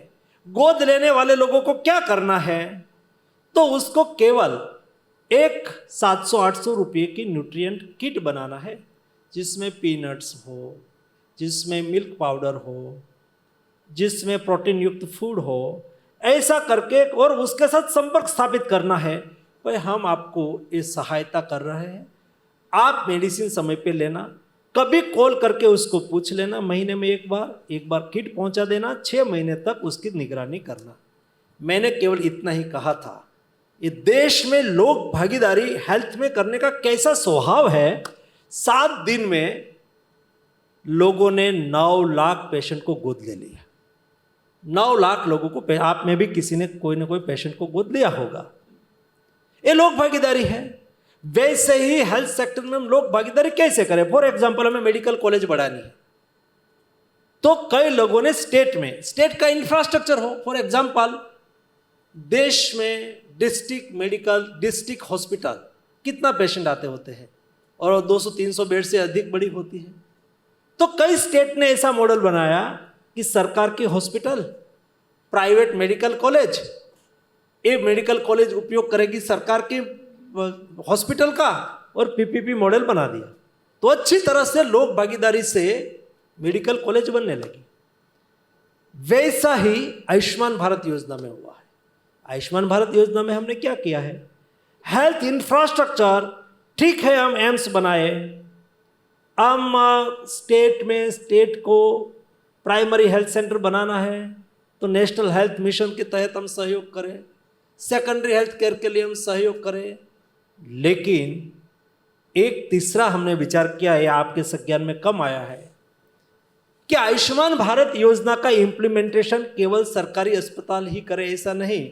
गोद लेने वाले लोगों को क्या करना है, तो उसको केवल एक 700-800 रुपये की न्यूट्रिएंट किट बनाना है, जिसमें पीनट्स हो, जिसमें मिल्क पाउडर हो, जिसमें प्रोटीन युक्त फूड हो, ऐसा करके और उसके साथ संपर्क स्थापित करना है। भाई हम आपको ये सहायता कर रहे हैं, आप मेडिसिन समय पे लेना, कभी कॉल करके उसको पूछ लेना, महीने में एक बार किट पहुंचा देना, 6 महीने तक उसकी निगरानी करना। मैंने केवल इतना ही कहा था। ये देश में लोक भागीदारी हेल्थ में करने का कैसा स्वभाव है। 7 दिन में लोगों ने 9 लाख पेशेंट को गोद ले लिया। 9 लाख लोगों को, आप में भी किसी ने कोई ना कोई पेशेंट को गोद लिया होगा। ये लोक भागीदारी है। वैसे ही हेल्थ सेक्टर में हम लोक भागीदारी कैसे करें। फॉर एग्जांपल हमें मेडिकल कॉलेज बढ़ानी है, तो कई लोगों ने स्टेट का इंफ्रास्ट्रक्चर हो। फॉर एग्जांपल देश में डिस्ट्रिक्ट हॉस्पिटल कितना पेशेंट आते होते हैं और 200-300 बेड से अधिक बड़ी होती है। तो कई स्टेट ने ऐसा मॉडल बनाया कि सरकार की हॉस्पिटल, प्राइवेट मेडिकल कॉलेज, ये मेडिकल कॉलेज उपयोग करेगी सरकार की हॉस्पिटल का, और पीपीपी मॉडल बना दिया। तो अच्छी तरह से लोक भागीदारी से मेडिकल कॉलेज बनने लगी। वैसा ही आयुष्मान भारत योजना में हुआ है। आयुष्मान भारत योजना में हमने क्या किया है, हेल्थ इंफ्रास्ट्रक्चर, ठीक है हम एम्स बनाए, हम स्टेट को प्राइमरी हेल्थ सेंटर बनाना है तो नेशनल हेल्थ मिशन के तहत हम सहयोग करें, सेकेंडरी हेल्थ केयर के लिए हम सहयोग करें। लेकिन एक तीसरा हमने विचार किया है, आपके संज्ञान में कम आया है, कि आयुष्मान भारत योजना का इम्प्लीमेंटेशन केवल सरकारी अस्पताल ही करे, ऐसा नहीं,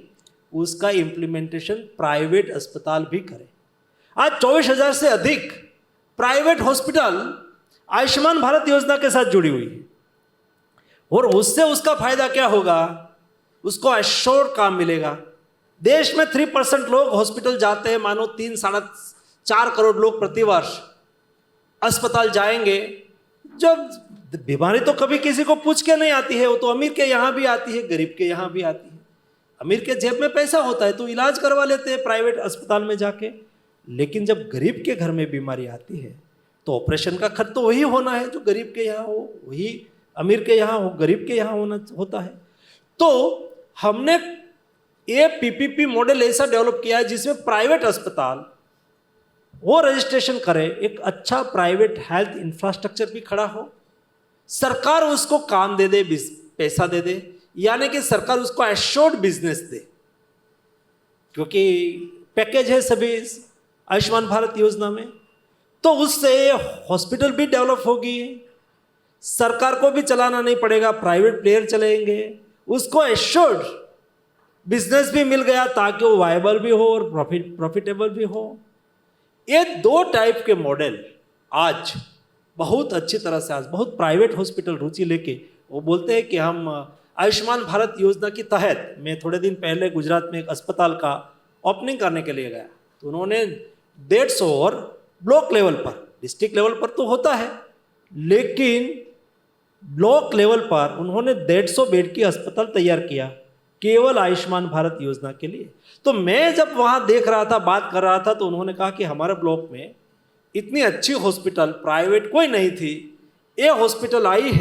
उसका इम्प्लीमेंटेशन प्राइवेट अस्पताल भी करे। आज 24,000 से अधिक प्राइवेट हॉस्पिटल आयुष्मान भारत योजना के साथ जुड़ी हुई है। और उससे उसका फायदा क्या होगा, उसको एश्योर्ड काम मिलेगा। देश में 3% लोग हॉस्पिटल जाते हैं, मानो 3-4 करोड़ लोग प्रतिवर्ष अस्पताल जाएंगे। जब बीमारी तो कभी किसी को पूछ के नहीं आती है, वो तो अमीर के यहाँ भी आती है, गरीब के यहाँ भी आती है। अमीर के जेब में पैसा होता है तो इलाज करवा लेते हैं प्राइवेट अस्पताल में जाके, लेकिन जब गरीब के घर में बीमारी आती है तो ऑपरेशन का खर्च तो वही होना है जो गरीब के यहाँ हो, वही अमीर के यहाँ हो, गरीब के यहाँ होता है। तो हमने ये पीपीपी मॉडल ऐसा डेवलप किया है जिसमें प्राइवेट अस्पताल वो रजिस्ट्रेशन करे, एक अच्छा प्राइवेट हेल्थ इंफ्रास्ट्रक्चर भी खड़ा हो, सरकार उसको काम दे दे, पैसा दे दे, यानी कि सरकार उसको एश्योर्ड बिजनेस दे, क्योंकि पैकेज है सभी आयुष्मान भारत योजना में। तो उससे हॉस्पिटल भी डेवलप होगी, सरकार को भी चलाना नहीं पड़ेगा, प्राइवेट प्लेयर चलेंगे, उसको एश्योर्ड बिजनेस भी मिल गया ताकि वो वायबल भी हो और प्रॉफिटेबल भी हो। ये 2 टाइप के मॉडल आज बहुत अच्छी तरह से, आज बहुत प्राइवेट हॉस्पिटल रुचि लेके वो बोलते हैं कि हम आयुष्मान भारत योजना के तहत, मैं थोड़े दिन पहले गुजरात में एक अस्पताल का ओपनिंग करने के लिए गया, तो उन्होंने 150 और ब्लॉक लेवल पर, डिस्ट्रिक्ट लेवल पर तो होता है, लेकिन ब्लॉक लेवल पर उन्होंने 150 बेड की अस्पताल तैयार किया केवल आयुष्मान भारत योजना के लिए। तो मैं जब वहाँ देख रहा था, बात कर रहा था, तो उन्होंने कहा कि हमारे ब्लॉक में इतनी अच्छी हॉस्पिटल प्राइवेट कोई नहीं थी, ये हॉस्पिटल आई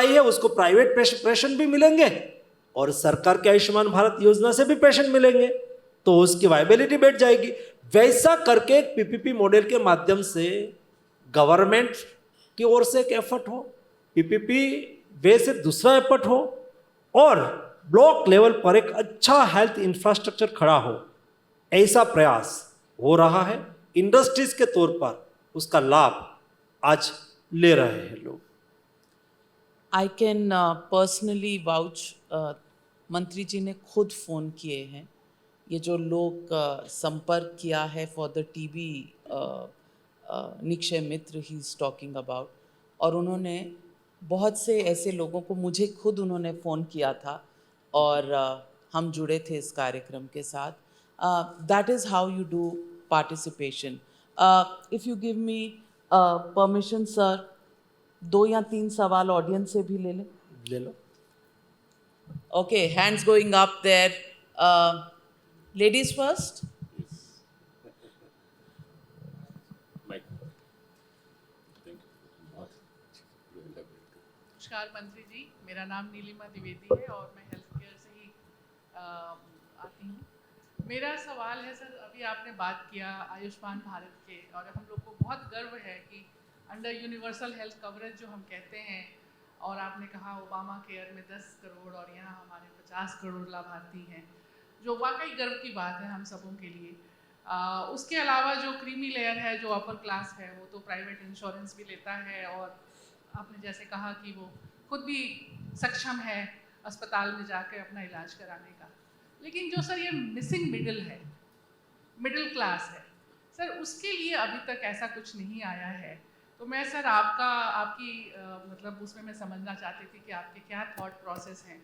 है, उसको प्राइवेट पेशेंट भी मिलेंगे और सरकार के आयुष्मान भारत योजना से भी पेशेंट मिलेंगे तो उसकी वायबिलिटी बैठ जाएगी। वैसा करके एक पीपीपी मॉडल के माध्यम से गवर्नमेंट की ओर से एक एफर्ट हो, पीपीपी वे से दूसरा एफर्ट हो, और ब्लॉक लेवल पर एक अच्छा हेल्थ इंफ्रास्ट्रक्चर खड़ा हो, ऐसा प्रयास हो रहा है। इंडस्ट्रीज के तौर पर उसका लाभ आज ले रहे हैं लोग। आई कैन पर्सनली वाउच, मंत्री जी ने खुद फ़ोन किए हैं, ये जो लोग संपर्क किया है for the TB Nikshay Mitra he is talking about, और उन्होंने बहुत से ऐसे लोगों को, मुझे खुद उन्होंने फ़ोन किया था और हम जुड़े थे इस कार्यक्रम के साथ। That is how you do participation. If you give me permission sir, 2 या 3 सवाल ऑडियंस से भी ले लें। ले लो। Okay, hands going up there. Ladies first. Mike. Thank you. नमस्कार मंत्री जी, मेरा नाम नीलिमा द्विवेदी है और मैं हेल्थ केयर से ही आती हूँ। मेरा सवाल है सर, अभी आपने बात किया आयुष्मान भारत के, और हम लोग को बहुत गर्व है कि अंडर यूनिवर्सल हेल्थ कवरेज जो हम कहते हैं, और आपने कहा ओबामा केयर में 10 करोड़ और यहाँ हमारे 50 करोड़ लाभार्थी हैं, जो वाकई गर्व की बात है हम सबों के लिए। उसके अलावा जो क्रीमी लेयर है, जो अपर क्लास है, वो तो प्राइवेट इंश्योरेंस भी लेता है, और आपने जैसे कहा कि वो खुद भी सक्षम है अस्पताल में जाकर अपना इलाज कराने का। लेकिन जो सर ये मिसिंग मिडिल है, मिडिल क्लास है सर, उसके लिए अभी तक ऐसा कुछ नहीं आया है। तो मैं सर आपकी मतलब उसमें मैं समझना चाहती थी कि आपके क्या थॉट प्रोसेस हैं,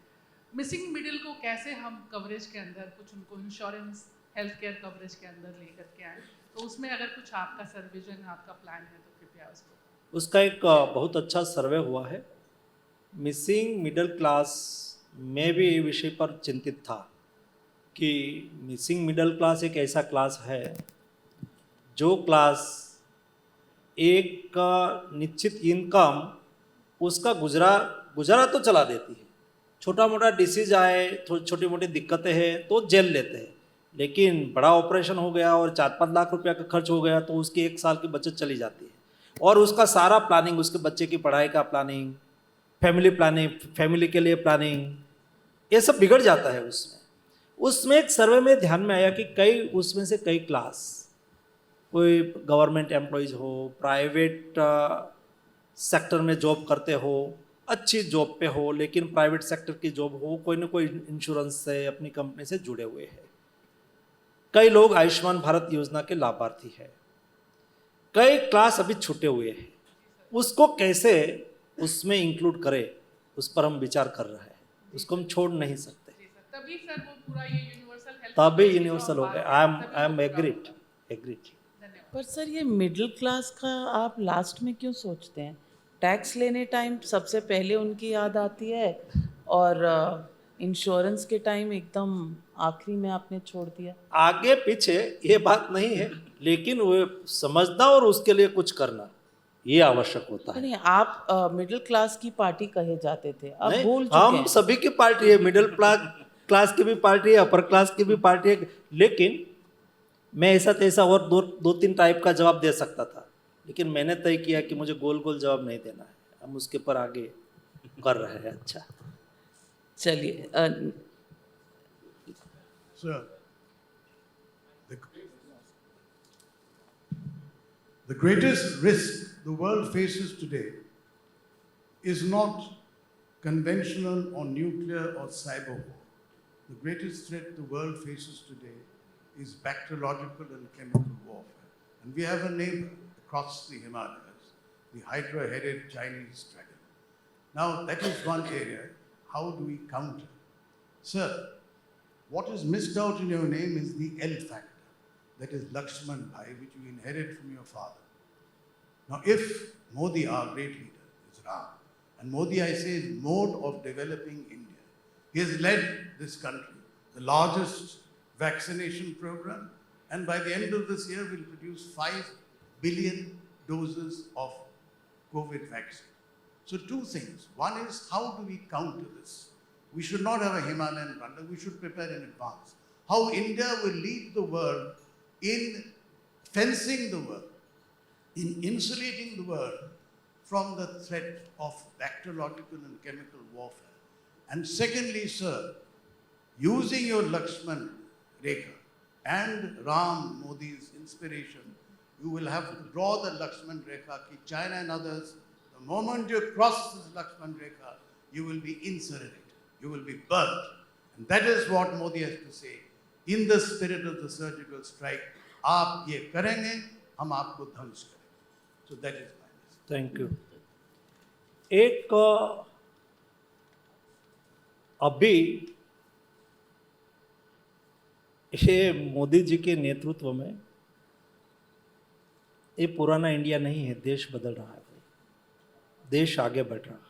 मिसिंग मिडिल को कैसे हम कवरेज के अंदर कुछ उनको इंश्योरेंस हेल्थ केयर कवरेज के अंदर लेकर के आए। तो उसमें अगर कुछ आपका सर विजन, आपका प्लान है तो कृपया उसका एक बहुत अच्छा सर्वे हुआ है। मिसिंग मिडिल क्लास में भी विषय पर चिंतित था कि मिसिंग मिडिल क्लास एक ऐसा क्लास है जो क्लास एक का निश्चित इनकम उसका गुजारा तो चला देती है। छोटा मोटा डिसीज आए, छोटी मोटी दिक्कतें हैं तो झेल लेते हैं, लेकिन बड़ा ऑपरेशन हो गया और 4-5 लाख रुपया का खर्च हो गया तो उसकी 1 साल की बचत चली जाती है, और उसका सारा प्लानिंग, उसके बच्चे की पढ़ाई का प्लानिंग, फैमिली के लिए प्लानिंग, ये सब बिगड़ जाता है उसमें एक सर्वे में ध्यान में आया कि उसमें से कई क्लास, कोई गवर्नमेंट एम्प्लॉयज़ हो, प्राइवेट सेक्टर में जॉब करते हो, अच्छी जॉब पे हो, लेकिन प्राइवेट सेक्टर की जॉब हो, कोई ना कोई इंश्योरेंस से अपनी कंपनी से जुड़े हुए हैं। कई लोग आयुष्मान भारत योजना के लाभार्थी हैं, कई क्लास अभी छूटे हुए हैं। उसको कैसे उसमें इंक्लूड करें, उस पर हम विचार कर रहे हैं, उसको हम छोड़ नहीं सकते। तभी सर वो पूरा ये यूनिवर्सल हेल्थ तभी यूनिवर्सल हो गया। I am agreed. पर सर ये मिडिल क्लास का आप लास्ट में क्यों सोचते हैं? टैक्स लेने टाइम सबसे पहले उनकी याद आती है, और इंश्योरेंस के टाइम एकदम आखिरी में आपने छोड़ दिया। आगे पीछे ये बात नहीं है, लेकिन वो समझना और उसके लिए कुछ करना ये आवश्यक होता है। नहीं, आप मिडिल क्लास की पार्टी कहे जाते थे, अब नहीं, भूल चुके हम हैं। सभी की पार्टी है, मिडिल क्लास की भी पार्टी है, अपर क्लास की भी पार्टी है, लेकिन मैं ऐसा तैसा और 2-3 टाइप का जवाब दे सकता था, लेकिन मैंने तय किया कि मुझे गोल गोल जवाब नहीं देना है, हम उसके पर आगे कर रहे हैं। अच्छा चलिए, Sir, the greatest risk the world faces today is not conventional or nuclear or cyber war. The greatest threat the world faces today is bacteriological and chemical warfare. And we have a neighbor across the Himalayas, the hydra-headed Chinese dragon. Now, that is one area. How do we counter? Sir, what is missed out in your name is the L factor. That is Lakshman Bhai, which you inherit from your father. Now, if Modi, our great leader, is Ram, and Modi, I say, is mode of developing India. He has led this country, the largest vaccination program, and by the end of this year, we'll produce 5 billion doses of COVID vaccine. So 2 things. One is, how do we counter this? We should not have a Himalayan blunder. We should prepare in advance. How India will lead the world in fencing the world, in insulating the world from the threat of bacteriological and chemical warfare. And secondly, sir, using your Lakshman Rekha and Ram Modi's inspiration, you will have to draw the Lakshman Rekha ki China and others, the moment you cross this Lakshman Rekha, you will be incinerated, you will be burnt. And that is what Modi has to say. In the spirit of the surgical strike, आप ये करेंगे, हम आपको ध्वंस करेंगे. So that is my message. Thank you. एक अभी ये मोदी जी के नेतृत्व में ये पुराना इंडिया नहीं है, देश बदल रहा है, देश आगे बढ़ रहा है.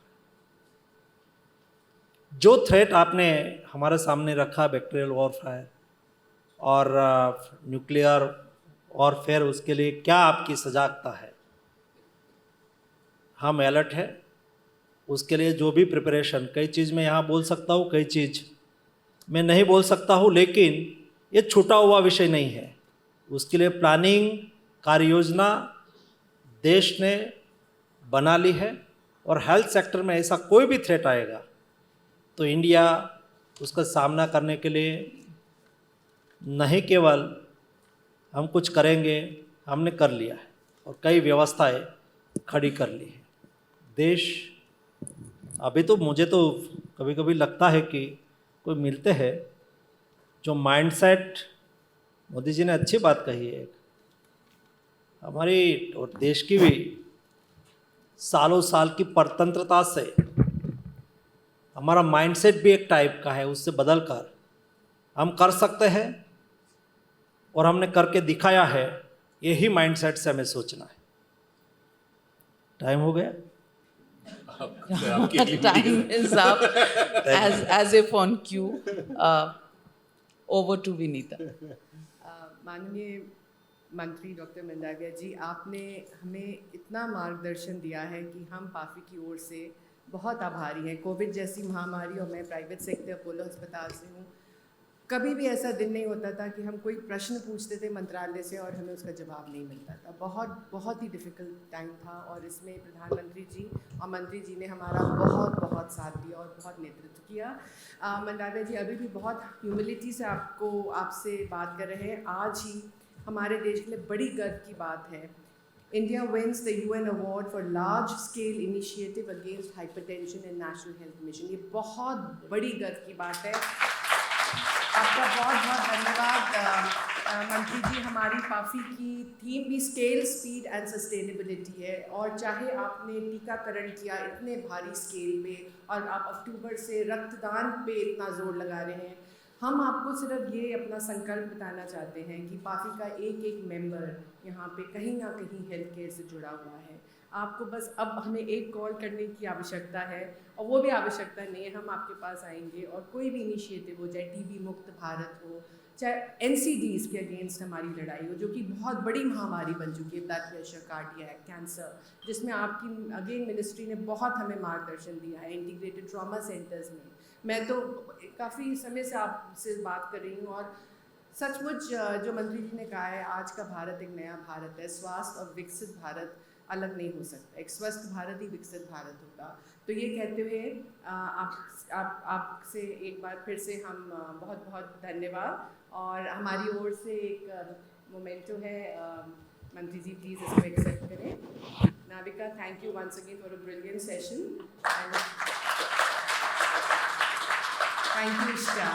जो थ्रेट आपने हमारे सामने रखा, बैक्टीरियल वॉरफेयर और न्यूक्लियर वॉरफेयर, उसके लिए क्या आपकी सजागता है? हम अलर्ट है. उसके लिए जो भी प्रिपरेशन, कई चीज़ मैं यहाँ बोल सकता हूँ, कई चीज़ मैं नहीं बोल सकता हूँ, लेकिन ये छूटा हुआ विषय नहीं है. उसके लिए प्लानिंग, कार्य योजना देश ने बना ली है. और हेल्थ सेक्टर में ऐसा कोई भी थ्रेट आएगा तो इंडिया उसका सामना करने के लिए नहीं केवल हम कुछ करेंगे, हमने कर लिया है और कई व्यवस्थाएं खड़ी कर ली है. देश अभी तो मुझे तो कभी कभी लगता है कि कोई मिलते हैं जो माइंडसेट, मोदी जी ने अच्छी बात कही है, हमारी और देश की भी सालों साल की परतंत्रता से हमारा माइंडसेट भी एक टाइप का है, उससे बदल कर हम कर सकते हैं और हमने करके दिखाया है. यही माइंडसेट से हमें सोचना है. टाइम हो गया. Time is up. As if on cue. Over to Vinita. माननीय मंत्री डॉक्टर मंडाविया जी, आपने हमें इतना मार्गदर्शन दिया है कि हम पाफी की ओर से बहुत आभारी हैं. कोविड जैसी महामारी, और मैं प्राइवेट सेक्टर अपोलो अस्पताल से हूँ, कभी भी ऐसा दिन नहीं होता था कि हम कोई प्रश्न पूछते थे मंत्रालय से और हमें उसका जवाब नहीं मिलता था. बहुत ही डिफ़िकल्ट टाइम था और इसमें प्रधानमंत्री जी और मंत्री जी ने हमारा बहुत साथ दिया और बहुत नेतृत्व किया. मंडाविया जी, अभी भी बहुत ह्यूमिलिटी से आपसे बात कर रहे हैं. आज ही हमारे देश के लिए बड़ी गर्व की बात है. India wins the UN award for large scale initiative against hypertension and national health mission. ये बहुत बड़ी गर्व की बात है. आपका बहुत धन्यवाद मंत्री जी. हमारी पाफी की थीम भी स्केल, स्पीड एंड सस्टेनेबिलिटी है और चाहे आपने टीकाकरण किया इतने भारी स्केल पे और आप अक्टूबर से रक्तदान पे इतना जोर लगा रहे हैं, हम आपको सिर्फ ये अपना संकल्प बताना चाहते हैं कि पाफी का एक मेंबर यहाँ पे कहीं ना कहीं हेल्थ केयर से जुड़ा हुआ है. आपको बस अब हमें एक कॉल करने की आवश्यकता है और वो भी आवश्यकता नहीं है. हम आपके पास आएंगे और कोई भी इनिशिएटिव हो, चाहे टीबी मुक्त भारत हो, चाहे NCDs के अगेंस्ट हमारी लड़ाई हो, जो कि बहुत बड़ी महामारी बन चुकी है, ब्लड प्रेशर, कार्डियक, कैंसर, जिसमें आपकी अगेन मिनिस्ट्री ने बहुत हमें मार्गदर्शन दिया है. इंटीग्रेटेड ट्रॉमा सेंटर्स में मैं तो काफ़ी समय से आपसे बात कर रही हूँ और सचमुच जो मंत्री जी ने कहा है, आज का भारत एक नया भारत है. स्वास्थ्य और विकसित भारत अलग नहीं हो सकता. एक स्वस्थ भारत ही विकसित भारत होगा. तो ये कहते हुए आपसे एक बार फिर से हम बहुत धन्यवाद. और हमारी ओर से एक मोमेंटो है, मंत्री जी प्लीज़ इसको एक्सेप्ट करें. Navika, thank you once again for a brilliant session. Thank you इश्का.